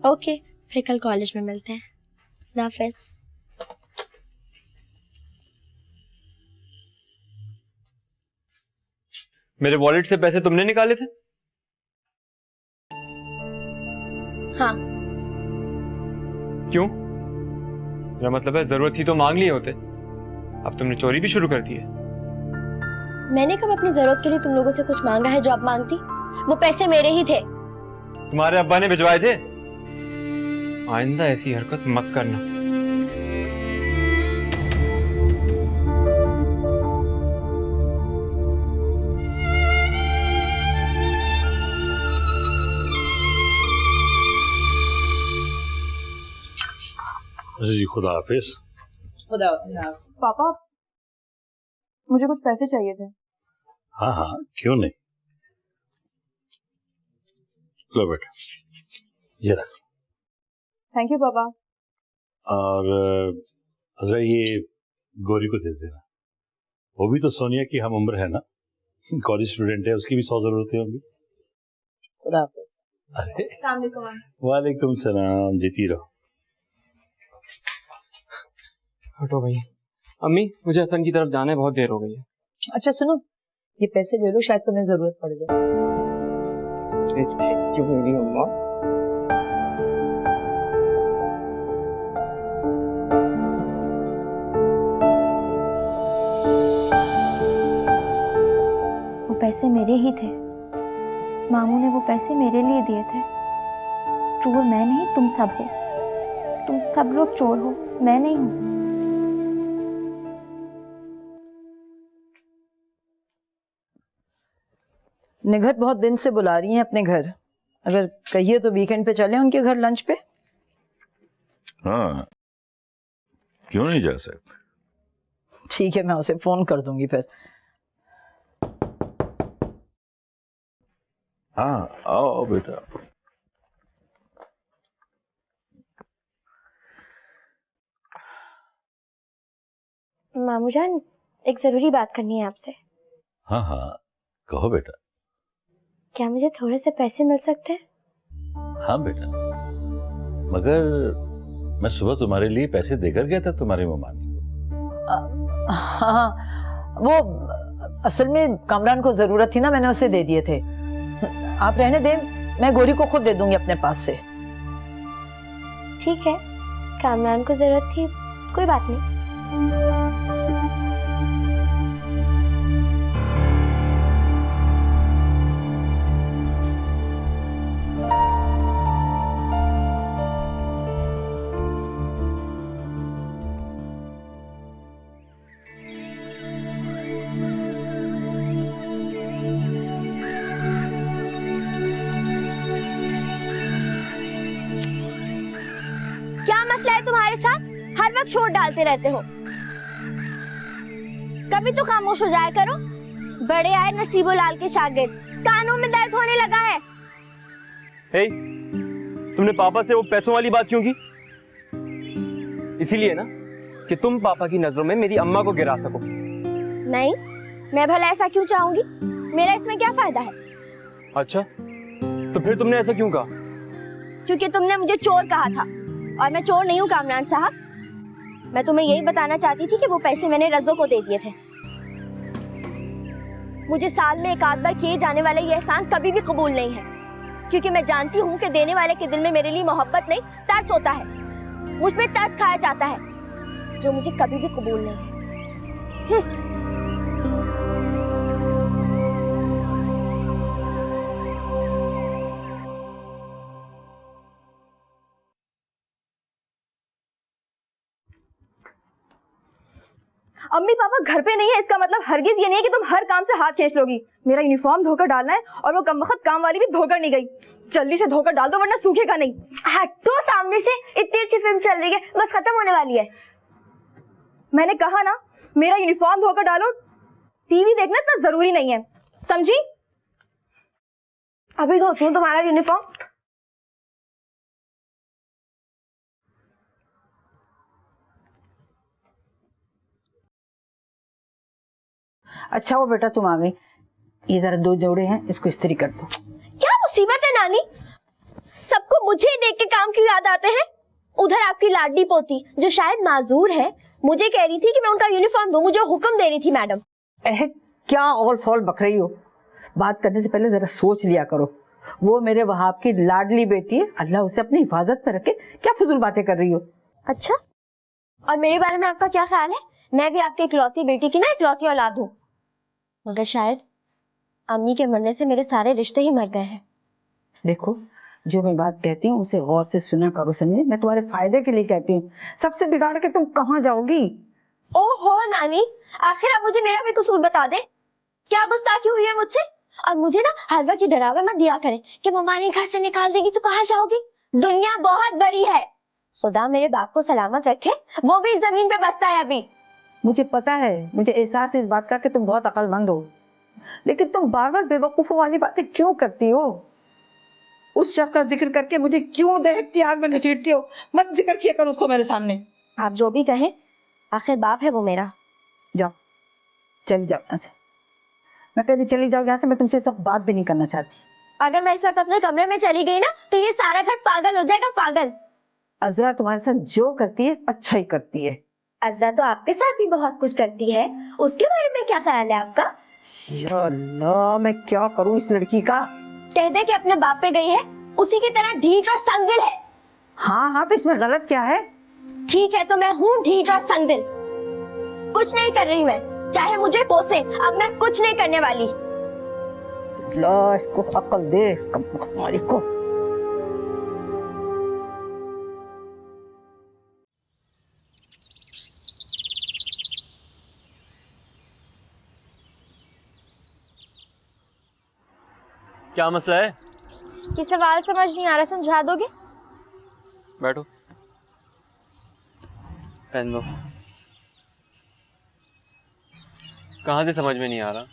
ओके, फिर कल कॉलेज में मिलते हैं। खुदा हाफिज़।
मेरे वॉलेट से पैसे तुमने निकाले थे?
हाँ।
क्यों? मेरा मतलब है जरूरत थी तो मांग लिए होते, अब तुमने चोरी भी शुरू कर दी है।
मैंने कब अपनी जरूरत के लिए तुम लोगों से कुछ मांगा है जो आप मांगती? वो पैसे मेरे ही थे।
तुम्हारे अब्बा ने भिजवाए थे। आइंदा ऐसी हरकत मत करना।
जी खुदा हाफिज।
खुदा।
पापा मुझे कुछ पैसे चाहिए थे।
हाँ हाँ क्यों नहीं, लो बेटा ये रख।
थैंक यू पापा।
और अजरा ये गौरी को दे देना, वो भी तो सोनिया की हम उम्र है ना, कॉलेज स्टूडेंट है, उसकी भी 100 जरूरतें होंगी।
खुदा हाफिज।
अरे वालेकुम सलाम, जीती रहो।
हटो भैया। अम्मी मुझे हसन की तरफ जाना है, बहुत देर हो गई है।
अच्छा सुनो, ये पैसे ले लो, शायद तुम्हें जरूरत पड़ जाए।
थैंक यू मेरी अम्मा।
वो पैसे मेरे ही थे। मामू ने वो पैसे मेरे लिए दिए थे। चोर मैं नहीं, तुम सब हो। तुम सब लोग चोर हो, मैं नहीं हूं।
निघत बहुत दिन से बुला रही हैं अपने घर, अगर कहिए तो वीकेंड पे चले उनके घर लंच पे।
हाँ क्यों नहीं जा सकते।
ठीक है, मैं उसे फोन कर दूंगी फिर।
हाँ आओ बेटा।
मामू जान, एक जरूरी बात करनी है आपसे।
हाँ हाँ कहो बेटा।
क्या मुझे थोड़े से पैसे मिल सकते हैं?
हाँ बेटा, मगर मैं सुबह तुम्हारे लिए पैसे देकर गया था तुम्हारी ममानी को।
हाँ वो असल में कामरान को जरूरत थी ना, मैंने उसे दे दिए थे। आप रहने दें, मैं गौरी को खुद दे दूंगी अपने पास से।
ठीक है, कामरान को जरूरत थी, कोई बात नहीं। क्या मसला है तुम्हारे साथ? हर वक्त शोर डालते रहते हो। कभी तो खामोश हो जाया करो। बड़े आए नसीबो लाल के शागिर्द, कानों में दर्द होने लगा है।
हे, तुमने पापा से वो पैसों वाली बात क्यों की? इसीलिए ना कि तुम पापा की नजरों में मेरी अम्मा को गिरा सको।
नहीं, मैं भला ऐसा क्यों चाहूंगी? मेरा इसमें क्या फायदा है?
अच्छा, तो फिर तुमने ऐसा क्यों कहा?
क्योंकि तुमने मुझे चोर कहा था, और मैं चोर नहीं हूँ कामरान साहब। मैं तुम्हें यही बताना चाहती थी कि वो पैसे मैंने रज़ो को दे दिए थे। मुझे साल में एक आध बार किए जाने वाला ये एहसान कभी भी कबूल नहीं है। क्योंकि मैं जानती हूँ कि देने वाले के दिल में मेरे लिए मोहब्बत नहीं तरस होता है। मुझ पे तरस खाया जाता है जो मुझे कभी भी कबूल नहीं है।
अम्मी पापा घर पे नहीं है, इसका मतलब हरगिज ये नहीं है कि तुम हर काम से हाथ खींच लोगी। मेरा यूनिफॉर्म धोकर डालना है और वो कमबख्त काम वाली भी धोकर नहीं गई। जल्दी से धोकर डाल दो वरना सूखेगा नहीं।
हटो सामने से, इतनी अच्छी फिल्म चल रही है, बस खत्म होने वाली है।
मैंने कहा ना मेरा यूनिफॉर्म धोकर डालो, टीवी देखना इतना जरूरी नहीं है, समझी?
अभी धोती हूँ तुम्हारा यूनिफॉर्म।
अच्छा वो बेटा तुम आ गई, ये जरा 2 जोड़े हैं, इसको इस्त्री कर दो।
क्या मुसीबत है नानी, सबको मुझे देख के काम क्यों याद आते हैं? उधर आपकी लाडली पोती जो शायद माजूर है, मुझे कह रही थी कि मैं उनका यूनिफॉर्म दूं, मुझे हुक्म दे रही थी मैडम।
क्या ऑल फॉल बक रही हो? बात करने से पहले जरा सोच लिया करो। वो मेरे वहाब की लाडली बेटी है, अल्लाह उसे अपनी हिफाजत में रखे, क्या फजूल बातें कर रही हो?
अच्छा, और मेरे बारे में आपका क्या ख्याल है? मैं भी आपकी इकलौती बेटी की ना इकलौती औलाद हूँ, मगर शायद अम्मी के मरने से मेरे सारे रिश्ते ही मर गए हैं।
देखो, जो मैं बात कहती हूँ उसे गौर से सुना करो, समझे? मैं तुम्हारे फायदे के लिए कहती हूँ, सबसे बिगाड़ के तुम कहाँ जाओगी?
ओहो नानी, आखिर आप मुझे मेरा भी कसूर बता दे, क्या गुस्ताखी हुई है मुझसे? और मुझे ना हलवा की डरावा मत दिया करे कि मम्मा ने घर से निकाल देगी तो कहाँ जाओगी? दुनिया बहुत बड़ी है, खुदा मेरे बाप को सलामत रखे, वो भी जमीन पे बसता है अभी।
मुझे पता है, मुझे एहसास है इस बात का कि तुम बहुत अक्लमंद हो, लेकिन तुम बार बार बेवकूफों वाली बातें क्यों करती हो? उस शख्स का जिक्र करके मुझे क्यों दहकती आग में घसीटती हो? मत जिक्र किया करो उसको मेरे सामने।
आप जो भी कहें, आखिर बाप है वो मेरा।
जाओ, चली जाओ यहाँ से। मैं कहती चली जाओ यहाँ से, मैं तुमसे सब बात भी नहीं करना चाहती।
अगर मैं इस वक्त अपने कमरे में चली गई ना तो ये सारा घर पागल हो जाएगा, पागल।
अजरा तुम्हारे साथ जो करती है अच्छा ही करती है।
अजरा तो आपके साथ भी बहुत कुछ करती है, उसके बारे में क्या ख्याल है आपका?
या अल्लाह, मैं क्या करूं इस लड़की का?
कह दे कि अपने बाप पे गई है, उसी की तरह ढीठ और संगदिल है।
हाँ हाँ, तो इसमें गलत क्या है?
ठीक है तो मैं हूँ ढीठ और संगदिल, कुछ नहीं कर रही मैं, चाहे मुझे कोसे, अब मैं कुछ नहीं करने वाली।
अल्लाह इसको अक्ल दे, इसका तुम्हारी को।
क्या मसला है?
ये सवाल समझ नहीं आ रहा, समझा दोगे?
बैठो, पहन दो। कहाँ से समझ में नहीं आ रहा?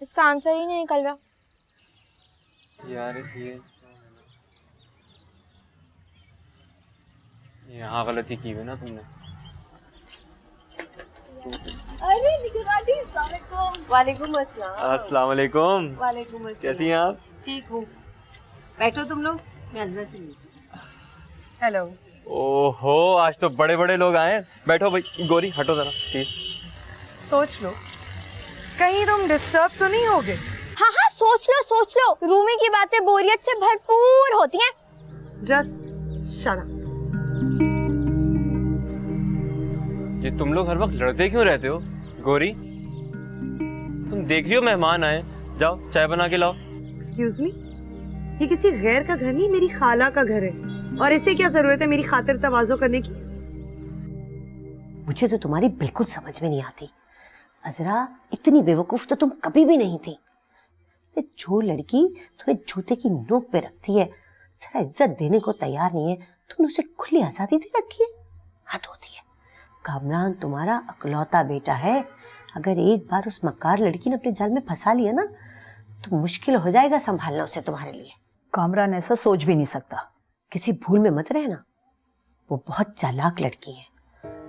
इसका आंसर ही नहीं निकल रहा
यार। ये यहाँ गलती की हुई ना तुमने।
अरे निकुराटी, वालेकुम अस्सलाम।
अस्सलाम वालेकुम।
वालेकुम अस्सलाम।
कैसी हैं आप?
ठीक हूँ, बैठो तुम लोग, मैं अजरा से मिलती हूँ। हेलो।
ओहो, आज तो बड़े बड़े लोग आए हैं। बैठो भाई, गोरी हटो जरा प्लीज।
सोच लो, कहीं तुम डिस्टर्ब तो नहीं होगे?
हाँ हाँ, सोच लो, रूमी की बातें बोरियत से भरपूर होती हैं।
Just shut up.
ये तुम लोग हर वक्त लड़ते क्यों रहते हो? गोरी, तुम देख रही हो मेहमान आए, जाओ चाय बना के लाओ।
एक्सक्यूज मी, ये किसी गैर का घर नहीं, मेरी खाला का घर है, और इसे क्या जरूरत है मेरी खातिर तवाज़ो करने की?
मुझे तो तुम्हारी बिल्कुल समझ में नहीं आती अजरा, इतनी बेवकूफ तो तुम कभी भी नहीं थी। जो लड़की तुम्हें जूते की नोक पे रखती है, जरा इज्जत देने को तैयार नहीं है, तुमने उसे खुली आजादी दे रखी है, हद होती है। कामरान तुम्हारा अकलौता बेटा है, अगर एक बार उस मक्कार लड़की ने अपने जाल में फंसा लिया ना तो मुश्किल हो जाएगा संभालना उसे तुम्हारे लिए।
कामरान ऐसा सोच भी नहीं सकता।
किसी भूल में मत रहना, वो बहुत चालाक लड़की है।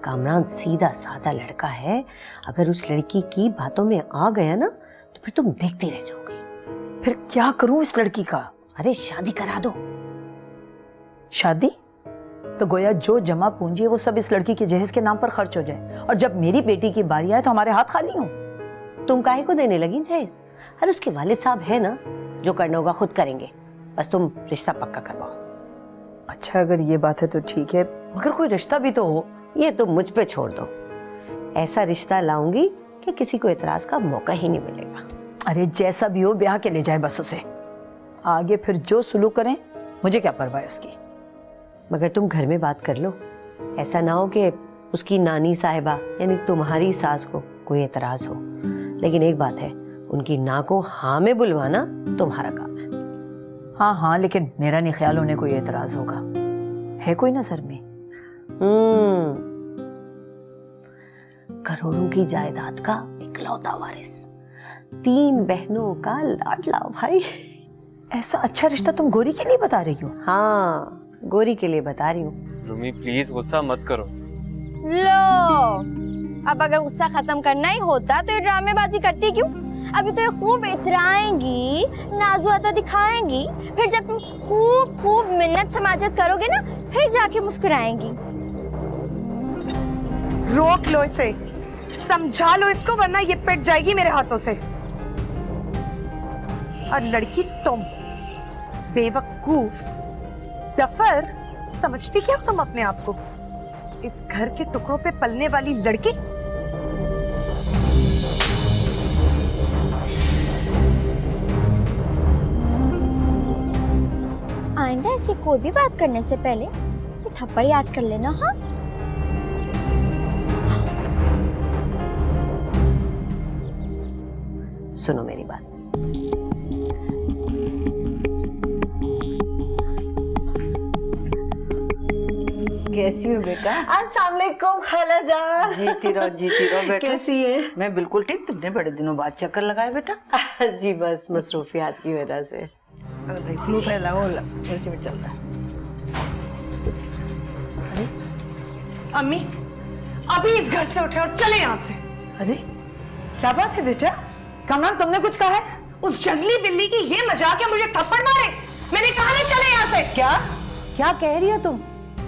कामरान सीधा साधा लड़का है, अगर उस लड़की की बातों में आ गया ना तो फिर तुम देखते रह जाओगे।
फिर क्या करूं इस लड़की का?
अरे शादी करा दो।
शादी? तो गोया जो जमा पूंजी है वो सब इस लड़की के जहेज के नाम पर खर्च हो जाए, और जब मेरी बेटी की बारी आए तो हमारे हाथ खाली हों।
तुम काहे को देने लगी जहेज? अरे उसके वालिद साहब है ना, जो करना होगा खुद करेंगे। बस तुम रिश्ता पक्का करवाओ।
अच्छा अगर ये बात है तो ठीक है, मगर कोई रिश्ता भी तो हो।
ये तुम मुझ पे छोड़ दो, ऐसा रिश्ता लाऊंगी कि किसी को एतराज का मौका ही नहीं मिलेगा।
अरे जैसा भी हो ब्याह के ले जाए बस उसे, आगे फिर जो सुलूक करें मुझे क्या परवाह है उसकी।
मगर तुम घर में बात कर लो, ऐसा ना हो कि उसकी नानी साहिबा यानी तुम्हारी सास को कोई एतराज हो। लेकिन एक बात है, उनकी ना को हाँ में बुलवाना तुम्हारा काम है।
हाँ हाँ, लेकिन मेरा नहीं ख्याल उन्हें कोई एतराज होगा। है कोई नजर में?
करोड़ों की जायदाद का इकलौता वारिस, 3 बहनों का लाडला भाई।
ऐसा अच्छा रिश्ता तुम गोरी के लिए बता रही हो?
हाँ, गोरी के लिए बता रही हूँ।
रूमी प्लीज गुस्सा मत करो।
लो, अब अगर गुस्सा खत्म करना ही होता तो ये ड्रामेबाजी करती क्यों? अभी तो ये खूब इतराएंगी, नाजुआता दिखाएंगी, फिर जब तुम खूब खूब मिन्नत समाजत करोगे ना, फिर जाके मुस्कुराएंगी।
रोक लो इसे, समझा लो इसको, वरना ये पिट जाएगी मेरे हाथों से। और लड़की तुम बेवकूफ डफर समझती क्या हो तुम अपने आप को? इस घर के टुकड़ों पे पलने वाली लड़की।
आइंदा ऐसी कोई भी बात करने से पहले ये थप्पड़ याद कर लेना। हाँ,
सुनो मेरी बात, कैसी हो बेटा?
अस्सलाम वालेकुम खाला जान।
जीती रहो बेटा।
कैसी है?
मैं बिल्कुल ठीक। तुमने बड़े दिनों बाद चक्कर लगाया बेटा? जी बस मसरूफियात की वजह से।
फ्लू फैला हो वैसे में चलता है। अम्मी अभी इस घर से उठे और चले यहाँ से।
अरे क्या बात है बेटा? कमरान तुमने कुछ कहा है?
उस जंगली बिल्ली की ये मजाक है मुझे थप्पड़ मारे। मैंने कहा नहीं चले यहाँ से।
क्या कह रही हो तुम?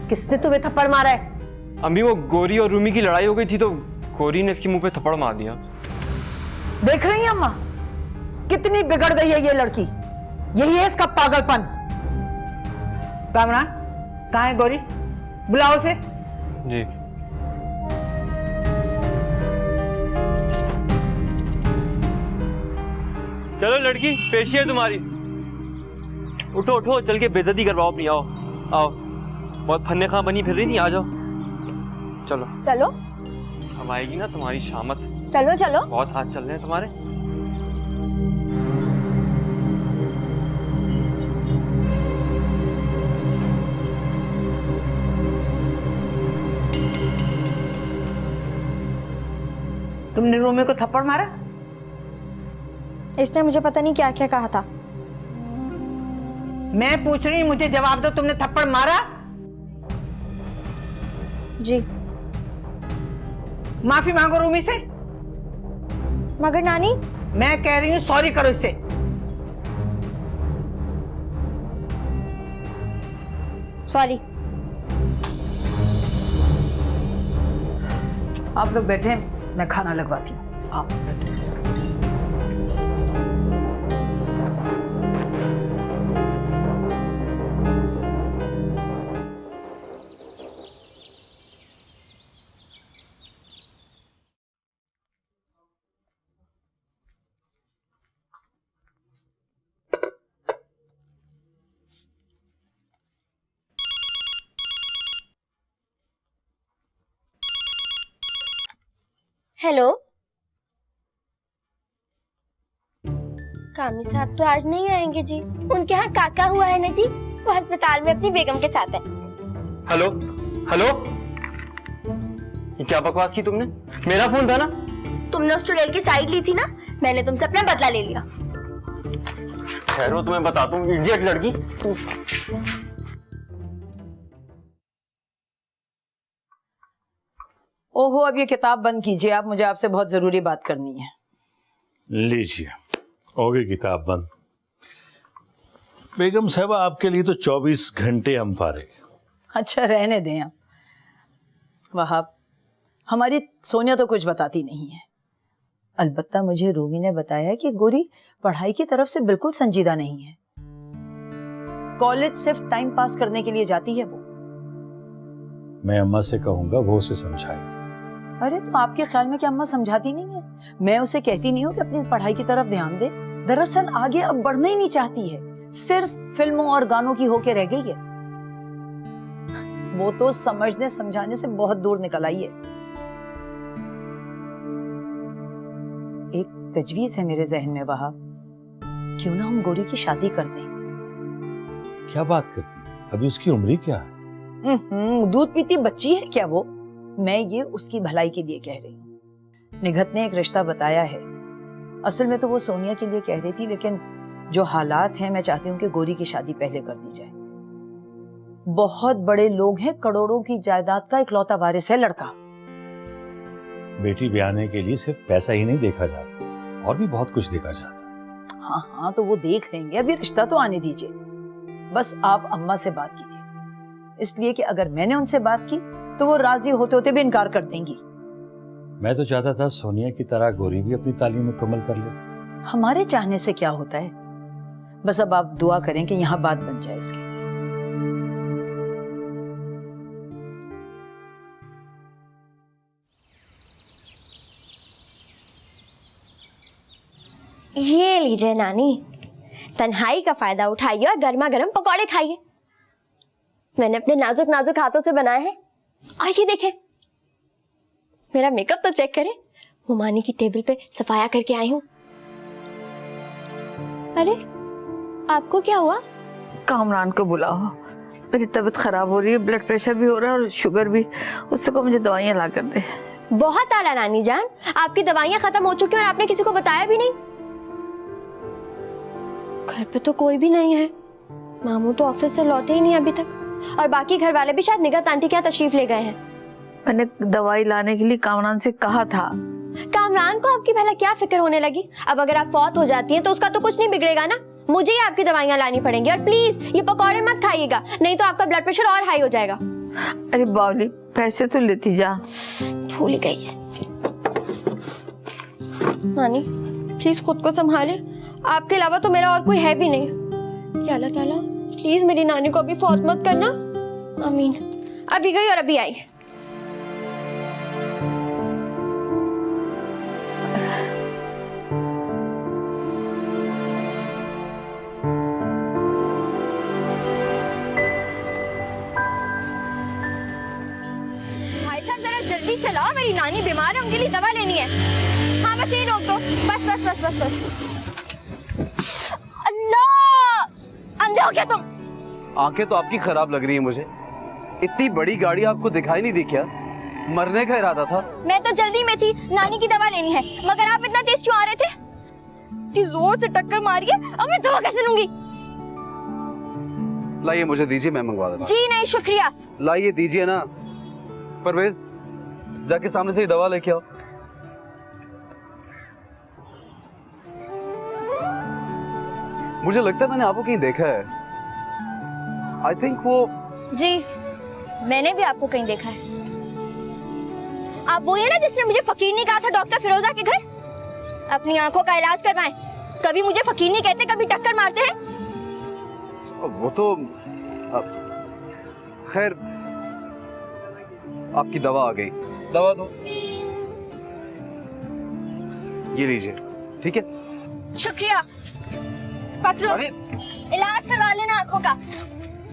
किसने तुम्हें थप्पड़ मारा है?
अम्मी वो गोरी और रूमी की लड़ाई हो गई थी तो गोरी ने इसके मुंह पे थप्पड़ मार दिया।
देख रही हैं अम्मा कितनी बिगड़ गई है ये लड़की। यही है इसका पागलपन।
कामरान कहाँ है गोरी? बुलाओ उसे।
जी। चलो लड़की पेशी है तुम्हारी। उठो उठो चल के बेइज्जती करवाओ अपनी। आओ आओ, बहुत फन्ने खां बनी फिर रही थी। आ जाओ चलो
चलो।
अब आएगी ना तुम्हारी शामत।
चलो चलो।
बहुत हाथ चल रहे हैं तुम्हारे।
तुमने रोमे को थप्पड़ मारा?
इसने मुझे पता नहीं क्या क्या कहा था।
मैं पूछ रही हूँ, मुझे जवाब दो। तुमने थप्पड़ मारा?
जी।
माफी मांगो रूमी से।
मगर नानी
मैं कह रही हूँ सॉरी करो इससे।
सॉरी।
आप लोग बैठे, मैं खाना लगवाती हूँ। आप बैठे।
हेलो, कामी साहब तो आज नहीं आएंगे जी। उनके यहाँ काका हुआ है ना जी, वो अस्पताल में अपनी बेगम के साथ है।
हेलो हेलो, ये क्या बकवास की तुमने? मेरा फोन था ना।
तुमने उस चुड़ैल की साइड ली थी ना, मैंने तुमसे अपना बदला ले लिया।
ठहरो तुम्हें बताता हूँ इडियट लड़की।
ओहो, अब ये किताब बंद कीजिए आप, मुझे आपसे बहुत जरूरी बात करनी है।
लीजिए, हो गई किताब बंद। बेगम साहबा आपके लिए तो 24 घंटे हम फारिग।
अच्छा रहने दें आप। वहाब, हमारी सोनिया तो कुछ बताती नहीं है। अलबत्ता मुझे रूमी ने बताया कि गोरी पढ़ाई की तरफ से बिल्कुल संजीदा नहीं है। कॉलेज सिर्फ टाइम पास करने के लिए जाती है वो।
मैं अम्मा से कहूंगा, वो उसे समझाएगी।
अरे तो आपके ख्याल में क्या अम्मा समझाती नहीं है? मैं उसे कहती नहीं हूँ कि अपनी पढ़ाई की तरफ ध्यान दे। दरअसल आगे अब बढ़ना ही नहीं चाहती है, सिर्फ फिल्मों और गानों की होके रह गई है। वो तो समझने समझाने से बहुत दूर निकल आई है। एक तजवीज है मेरे जहन में वहां, क्यों ना हम गौरी की शादी कर दें।
क्या बात करती है? अभी उसकी उम्र क्या है?
दूध पीती बच्ची है क्या वो? मैं ये उसकी भलाई के लिए कह रही हूँ। निघत ने एक रिश्ता बताया है, असल में तो वो सोनिया के लिए कह रही थी, लेकिन जो हालात हैं मैं चाहती हूँ कि गौरी की शादी पहले कर दी जाए। बहुत बड़े लोग हैं, करोड़ों की जायदाद का इकलौता वारिस है लड़का।
बेटी ब्याहने के लिए सिर्फ पैसा ही नहीं देखा जाता, और भी बहुत कुछ देखा जाता।
हाँ हाँ, तो वो देख लेंगे, अभी रिश्ता तो आने दीजिए। बस आप अम्मा से बात कीजिए, इसलिए कि अगर मैंने उनसे बात की तो वो राजी होते होते भी इनकार कर देंगी।
मैं तो चाहता था सोनिया की तरह गौरी भी अपनी तालीम मुकम्मल कर ले।
हमारे चाहने से क्या होता है, बस अब आप दुआ करें कि यहाँ बात बन जाए उसकी।
ये लीजिए नानी, तन्हाई का फायदा उठाइए और गर्मा गर्म पकौड़े खाइए। मैंने अपने नाजुक नाजुक हाथों से बनाए हैं। और ये देखें, मेरा मेकअप तो चेक करें, मुमानी की टेबल पे सफाया करके आई हूँ। अरे आपको क्या हुआ?
कामरान को बुलाओ, मेरी तबीयत खराब हो रही है, ब्लड प्रेशर भी हो रहा है और शुगर भी। उससे को मुझे दवाइयाँ ला कर दे।
बहुत आला नानी जान, आपकी दवाइयाँ खत्म हो चुकी हैं और आपने किसी को बताया भी नहीं। घर पे तो कोई भी नहीं है, मामू तो ऑफिस से लौटे ही नहीं अभी तक, और बाकी घर वाले भी शायद निगत आंटी के यहाँ तशरीफ ले गए हैं। मैंने दवाई लाने के लिए कामरान से कहा था। कामरान को आपकी भला क्या फिक्र होने लगी? अब अगर आप फौत हो जाती हैं तो उसका तो कुछ नहीं बिगड़ेगा ना, मुझे ही आपकी दवाइयाँ लानी पड़ेंगी। और प्लीज ये पकौड़े मत खाइएगा, नहीं तो आपका ब्लड प्रेशर और हाई हो जाएगा। अरे बावली, पैसे तो लेती जा। भूल गई है। नानी प्लीज खुद को संभाले, आपके अलावा तो मेरा और कोई है भी नहीं। या अल्लाह ताला प्लीज मेरी नानी को अभी फौत मत करना। आमीन। अभी गई और अभी आई। भाई साहब जरा जल्दी चलाओ, मेरी नानी बीमार है, उनके लिए दवा लेनी है। हाँ बस यही रोक दो, बस बस बस बस बस। अल्लाह, अंधे हो क्या तुम?
आंखें तो आपकी खराब लग रही है मुझे। इतनी बड़ी गाड़ी आपको दिखाई नहीं दी क्या? मरने का इरादा था?
मैं तो जल्दी में थी, नानी की दवा लेनी है, मगर आप इतना तेज क्यों आ रहे थे? इतनी जोर से टक्कर मारी है, अब मैं दवा कैसे लूंगी?
लाइए मुझे दीजिए, मैं मंगवा देता हूं।
जी नहीं शुक्रिया।
लाइए दीजिए ना। परवेज जाके सामने से ही दवा लेके आओ। मुझे लगता है मैंने आपको कहीं देखा है। आई थिंक वो। जी
मैंने भी आपको कहीं देखा है। आप वो है ना जिसने मुझे फकीर ने कहा था डॉक्टर फिरोजा के घर? अपनी आंखों का इलाज करवाएं। कभी मुझे फकीर नहीं कहते, कभी टक्कर मारते हैं।
वो तो खैर, आपकी दवा आ गई। दवा दो, ये लीजिए। ठीक है
शुक्रिया। पकड़ो, इलाज करवा लेना आंखों का।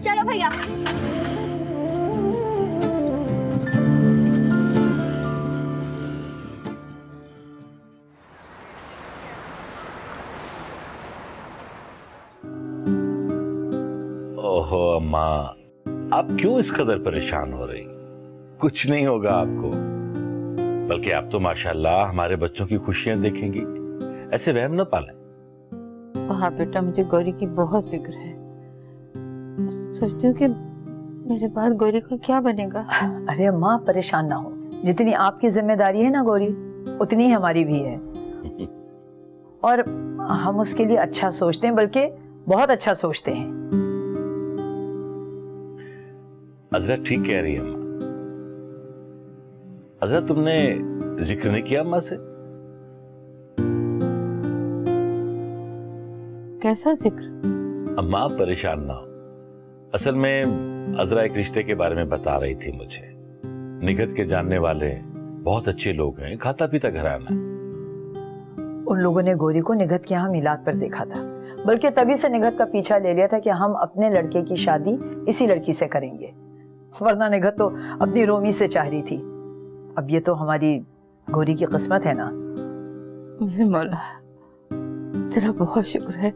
चलो भैया।
ओहो अम्मा, आप क्यों इस कदर परेशान हो रही? कुछ नहीं होगा आपको, बल्कि आप तो माशाल्लाह हमारे बच्चों की खुशियां देखेंगी। ऐसे वहम न पालें।
हाँ बेटा, मुझे गौरी की बहुत फिक्र है। सोचती हूँ कि मेरे बाद गौरी का क्या बनेगा।
अरे अम्मा परेशान ना हो, जितनी आपकी जिम्मेदारी है ना गौरी, उतनी ही हमारी भी है। और हम उसके लिए अच्छा सोचते हैं, बल्कि बहुत अच्छा सोचते हैं।
अजरा ठीक कह रही है अम्मा। अजरा तुमने जिक्र नहीं किया अम्मा से?
कैसा जिक्र?
अम्मा परेशान ना हो, असल में अजरा एक रिश्ते के बारे में बता रही थी मुझे। निगत के जानने वाले बहुत अच्छे लोग हैं, खाता पीता घराना।
उन लोगों ने गौरी को निगत के यहाँ मिलाद पर देखा था, बल्कि तभी से निगत का पीछा ले लिया था कि हम अपने लड़के की शादी इसी लड़की से करेंगे, वरना निगत तो अपनी रोमी से चाह रही थी। अब ये तो हमारी गौरी की किस्मत है ना।
मेरे मौला, तेरा बहुत शुक्र है।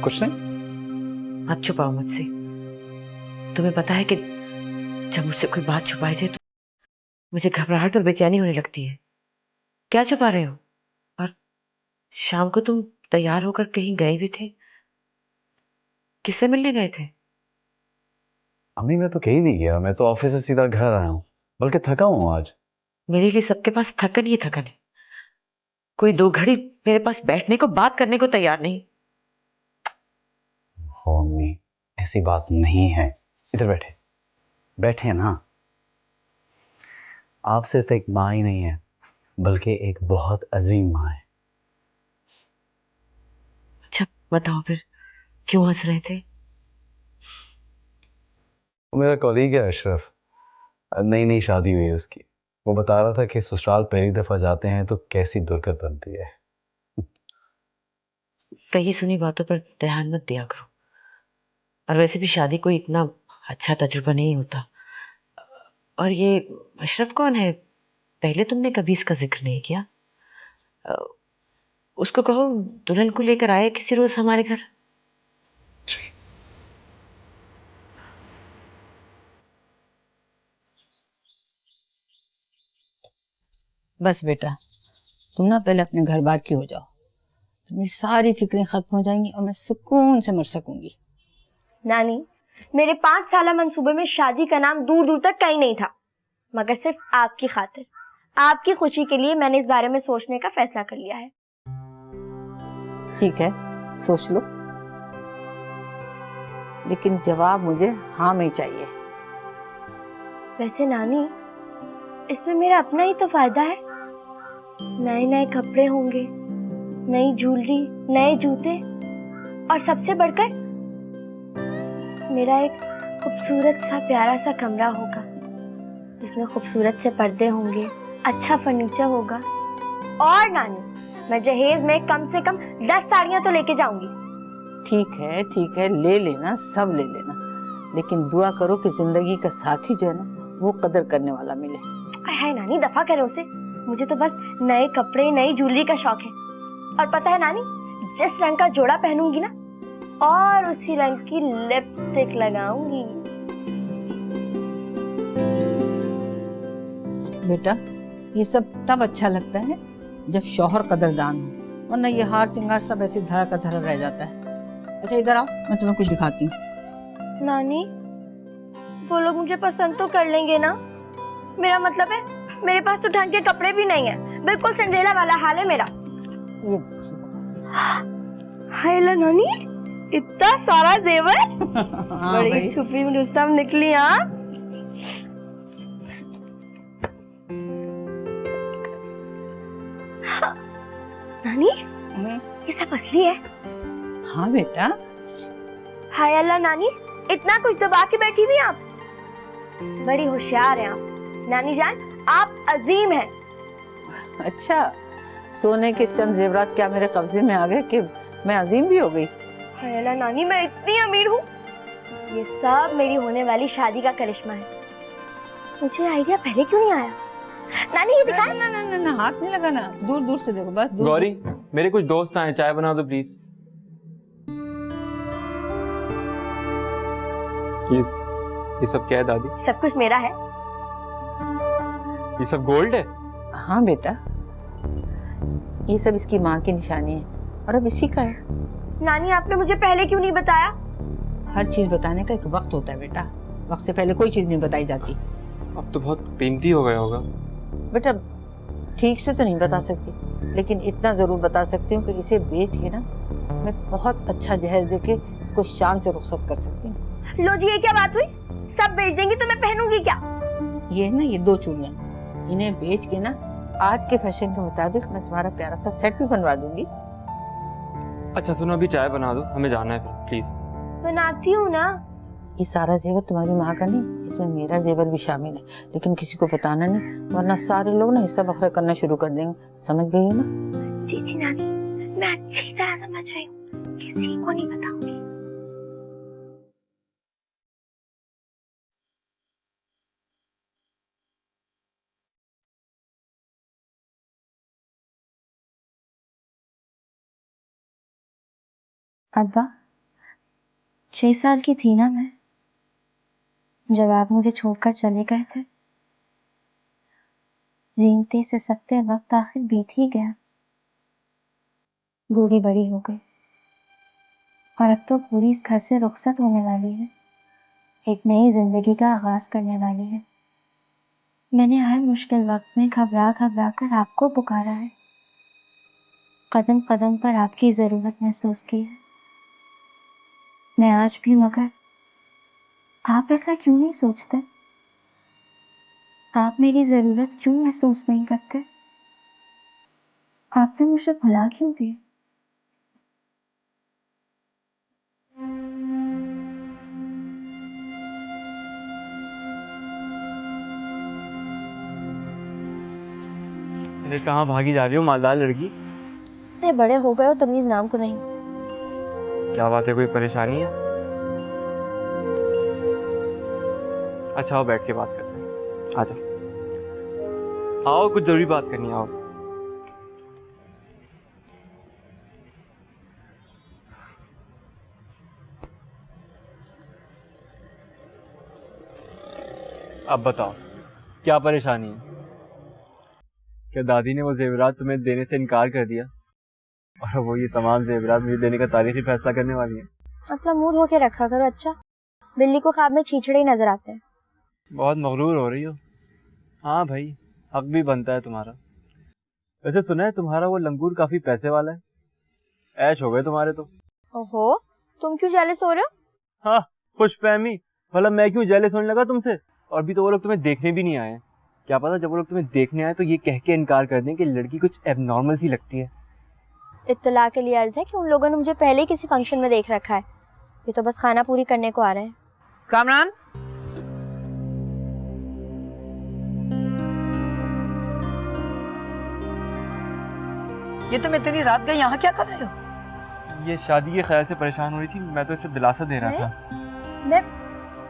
कुछ नहीं।
मत छुपाओ मुझसे। तुम्हें पता है कि जब मुझसे कोई बात छुपाई जाए तो मुझे घबराहट और बेचैनी होने लगती है। क्या छुपा रहे हो? और शाम को तुम तैयार होकर कहीं गए भी थे, किससे मिलने गए थे?
अम्मी मैं तो कहीं नहीं गया, मैं तो ऑफिस से सीधा घर आया हूँ, बल्कि थका हूँ आज।
मेरे लिए सबके पास थकन ही थकन है। कोई 2 घड़ी मेरे पास बैठने को, बात करने को तैयार नहीं।
हो अम्मी, ऐसी बात नहीं है। इधर बैठे बैठे ना। आप सिर्फ एक माँ ही नहीं है, बल्कि एक बहुत अजीम माँ है।
अच्छा बताओ फिर, क्यों हंस रहे थे?
वो मेरा कॉलीग है अशरफ, नई नई शादी हुई है उसकी। वो बता रहा था कि ससुराल पहली दफा जाते हैं तो कैसी दुर्गत बनती है।
कही सुनी बातों पर ध्यान मत दिया करो। और वैसे भी शादी कोई इतना अच्छा तजुर्बा नहीं होता। और ये अशरफ कौन है? पहले तुमने कभी इसका जिक्र नहीं किया। उसको कहो दुल्हन को लेकर आए किसी रोज हमारे घर।
बस बेटा, तुम ना पहले अपने घर बार की हो जाओ, मेरी सारी फिक्रें खत्म हो जाएंगी और मैं सुकून से मर सकूंगी।
नानी, मेरे 5 साल मंसूबे में शादी का नाम दूर दूर तक कहीं नहीं था, मगर सिर्फ आपकी खातिर, आपकी खुशी के लिए मैंने इस बारे में सोचने का फैसला कर लिया है।
ठीक है, सोच लो, लेकिन जवाब मुझे हाँ में चाहिए।
वैसे नानी, इसमें मेरा अपना ही तो फायदा है। नए नए कपड़े होंगे, नई ज्वेलरी, नए जूते, और सबसे बढ़कर मेरा एक खूबसूरत सा प्यारा सा कमरा होगा जिसमें खूबसूरत से पर्दे होंगे, अच्छा फर्नीचर होगा। और नानी, मैं जहेज में कम से कम 10 साड़ियां तो लेके जाऊंगी।
ठीक है, ले लेना, सब ले लेना, लेकिन दुआ करो कि जिंदगी का साथी जो है ना वो कदर करने वाला मिले।
है नानी, दफा करो उसे। मुझे तो बस नए कपड़े, नई ज्वेलरी का शौक है। और पता है नानी, जिस रंग का जोड़ा पहनूंगी ना, और उसी रंग की लिपस्टिक लगाऊंगी।
बेटा, ये सब तब अच्छा लगता है जब शौहर कदरदान हो, वरना ये हार सिंगार सब ऐसे धरा का धरा रह जाता है। अच्छा इधर आओ, मैं तुम्हें कुछ दिखाती हूँ।
नानी, वो लोग मुझे पसंद तो कर लेंगे ना? मेरा मतलब है मेरे पास तो ढंग के कपड़े भी नहीं है, बिल्कुल सिंड्रेला वाला हाल है मेरा। हाय ला नानी, इतना सारा जेवर। बड़ी छुपी रुस्तम निकली। हाँ नानी, ये सब असली है?
हाँ बेटा।
हाय अल्लाह नानी, इतना कुछ दबा के बैठी हुई आप? बड़ी होशियार हैं आप नानी जान, आप अजीम हैं।
अच्छा, सोने के चंद जेवरात क्या मेरे कब्जे में आ गए कि मैं अजीम भी हो गई?
हाय अल्लाह नानी, मैं इतनी अमीर हूँ। ये सब मेरी होने वाली शादी का करिश्मा है। मुझे आइडिया पहले क्यों नहीं आया? नानी ये दिखा।
ना ना ना ना, हाथ नहीं लगाना, दूर दूर से देखो बस।
गौरी, मेरे कुछ दोस्त आए, चाय बना दो प्लीज। ये सब क्या है दादी?
सब कुछ मेरा है।
ये सब गोल्ड है?
हाँ बेटा, ये सब इसकी माँ की निशानी है और अब इसी का है।
नानी आपने मुझे पहले क्यों नहीं बताया?
हर चीज बताने का एक वक्त होता है बेटा, वक्त से पहले कोई चीज नहीं बताई जाती।
अब तो बहुत कीमती हो गया होगा।
बेटा ठीक से तो नहीं बता सकती, लेकिन इतना जरूर बता सकती हूँ कि इसे बेच के ना मैं बहुत अच्छा जहेज देके इसको शान से रुखसत कर सकती हूँ।
लो जी, ये क्या बात हुई? सब बेच देंगी तो मैं पहनूंगी क्या?
ये ना, ये 2 चूड़ियाँ, इन्हें बेच के ना आज के फैशन के मुताबिक मैं तुम्हारा प्यारा सा सेट भी बनवा दूंगी।
अच्छा सुनो, अभी चाय बना दो, हमें जाना है प्लीज।
बनाती हूँ ना।
ये सारा जेवर तुम्हारी माँ का नहीं, इसमें मेरा जेवर भी शामिल है, लेकिन किसी को बताना नहीं, वरना सारे लोग ना हिस्सा बखरा करना शुरू कर देंगे। समझ गई हो ना?
जी जी नानी, मैं अच्छी तरह समझ रही हूँ, किसी को नहीं बताऊंगी।
अब्बा, 6 साल की थी ना मैं जब आप मुझे छोड़कर चले गए थे। रेंगते से सकते वक्त आखिर बीत ही गया। बूढ़ी बड़ी हो गई और अब तो पूरी इस घर से रुखसत होने वाली है, एक नई जिंदगी का आगाज करने वाली है। मैंने हर मुश्किल वक्त में घबरा घबरा कर आपको पुकारा है, कदम कदम पर आपकी जरूरत महसूस की है। मैं आज भी, मगर आप ऐसा क्यों नहीं सोचते? आप मेरी जरूरत क्यों महसूस नहीं करते? आपने मुझे भुला क्यों दिया?
अरे कहाँ भागी जा रही हो मालदार लड़की?
इतने बड़े हो गए हो, तमीज नाम को नहीं।
क्या बात है, कोई परेशानी है? अच्छा आओ बैठ के बात करते हैं, आ जाओ। आओ, कुछ जरूरी बात करनी है, आओ। अब बताओ क्या परेशानी है? क्या दादी ने वो जेवरात तुम्हें देने से इनकार कर दिया और वो ये तमाम जेवरात मुझे देने का तारीखी फैसला करने वाली है?
अपना मुंह धो के रखा करो। अच्छा, बिल्ली को ख्वाब में छीछड़े ही नजर आते हैं।
बहुत मगरूर हो रही हो। हाँ भाई, हक भी बनता है तुम्हारा। वैसे सुना है तुम्हारा वो लंगूर काफी पैसे वाला है, ऐश हो गए तुम्हारे तो।
ओहो, तुम क्यों जेलस हो रहे हो?
हाँ, खुशफहमी। भला मैं क्यों जेलस होने लगा तुमसे? और भी तो वो लोग तुम्हें देखने भी नहीं आए। क्या पता जब वो लोग तुम्हें देखने आए तो ये कह के इनकार कर दें कि लड़की कुछ एबनॉर्मल सी लगती है।
इत्तला के लिए अर्ज है कि उन लोगों ने मुझे पहले ही किसी फंक्शन में देख रखा है, ये तो बस खाना पूरी करने को आ रहे हैं।
कामरान,
ये तुम इतनी रात गए यहाँ क्या कर रहे हो?
ये शादी के ख्याल से परेशान हो रही थी, मैं तो इसे दिलासा दे रहा था।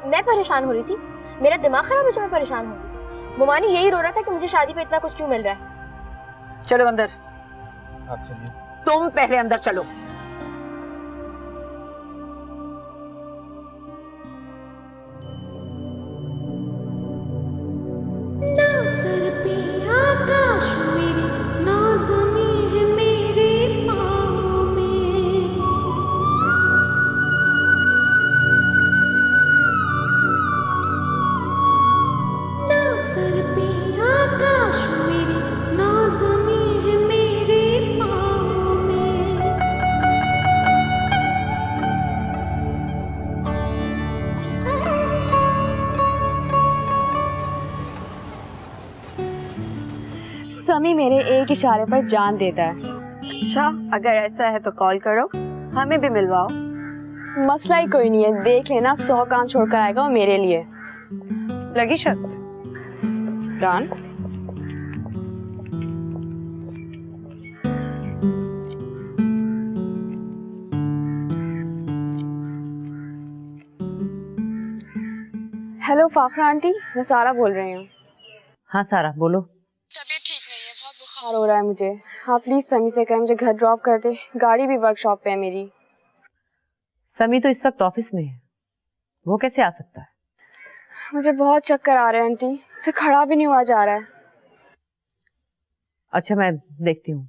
मैं परेशान हो रही थी? मेरा दिमाग खराब है जो मैं परेशान होगी? मोमानी यही रो रहा था कि मुझे शादी पे इतना कुछ क्यों मिल रहा है।
चलो अंदर।
आप चलिए।
तुम पहले अंदर चलो।
ना सर पे आकाश मेरे, ना ज़मीं है मेरे पाँव।
समी मेरे एक इशारे पर जान देता है।
अच्छा, अगर ऐसा है तो कॉल करो, हमें भी मिलवाओ।
मसला ही कोई नहीं है, देख लेना 100 काम छोड़कर आएगा वो मेरे लिए।
लगी शर्त?
डन। हेलो फाखरा आंटी, मैं सारा बोल रही हूँ।
हाँ सारा बोलो।
तबीयत ठीक नहीं है, बहुत बुखार हो रहा है मुझे। हाँ प्लीज समी से कहें मुझे घर ड्रॉप कर दे, गाड़ी भी वर्कशॉप पे है मेरी।
समी तो इस वक्त ऑफिस में है, वो कैसे आ सकता है?
मुझे बहुत चक्कर आ रहे हैं आंटी, मुझसे खड़ा भी नहीं हुआ जा रहा है।
अच्छा मैं देखती हूँ।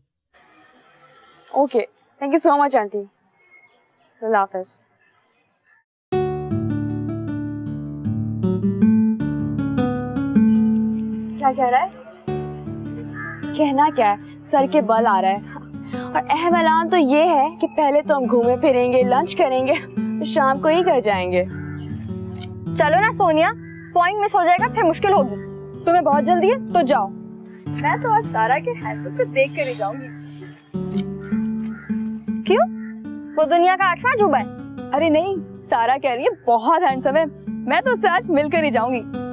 Okay, thank you so much aunty. अल्लाह हाफिज। क्या कह रहा है? कहना क्या है, सर के बल आ रहा है। और अहम ऐलान तो ये है कि पहले तो हम घूमे फिरेंगे, लंच करेंगे, तो शाम को ही घर जाएंगे।
चलो ना सोनिया, पॉइंट मिस हो जाएगा फिर मुश्किल होगी।
तुम्हें बहुत जल्दी है तो जाओ।
मैं तो आज सारा के हैसियत को देख कर ही जाऊंगी।
क्यों? वो दुनिया का 8वां अजूबा है?
अरे नहीं, सारा कह रही है बहुत हैंडसम है, मैं तो उससे आज मिलकर ही जाऊंगी।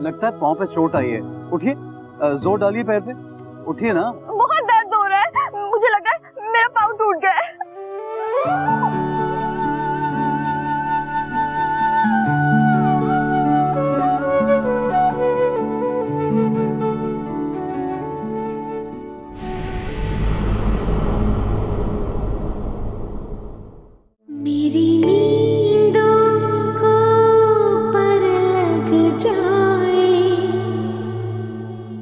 लगता है पाँव पे चोट आई है। उठिए, जोर डालिए पैर पे, उठिए ना।
वो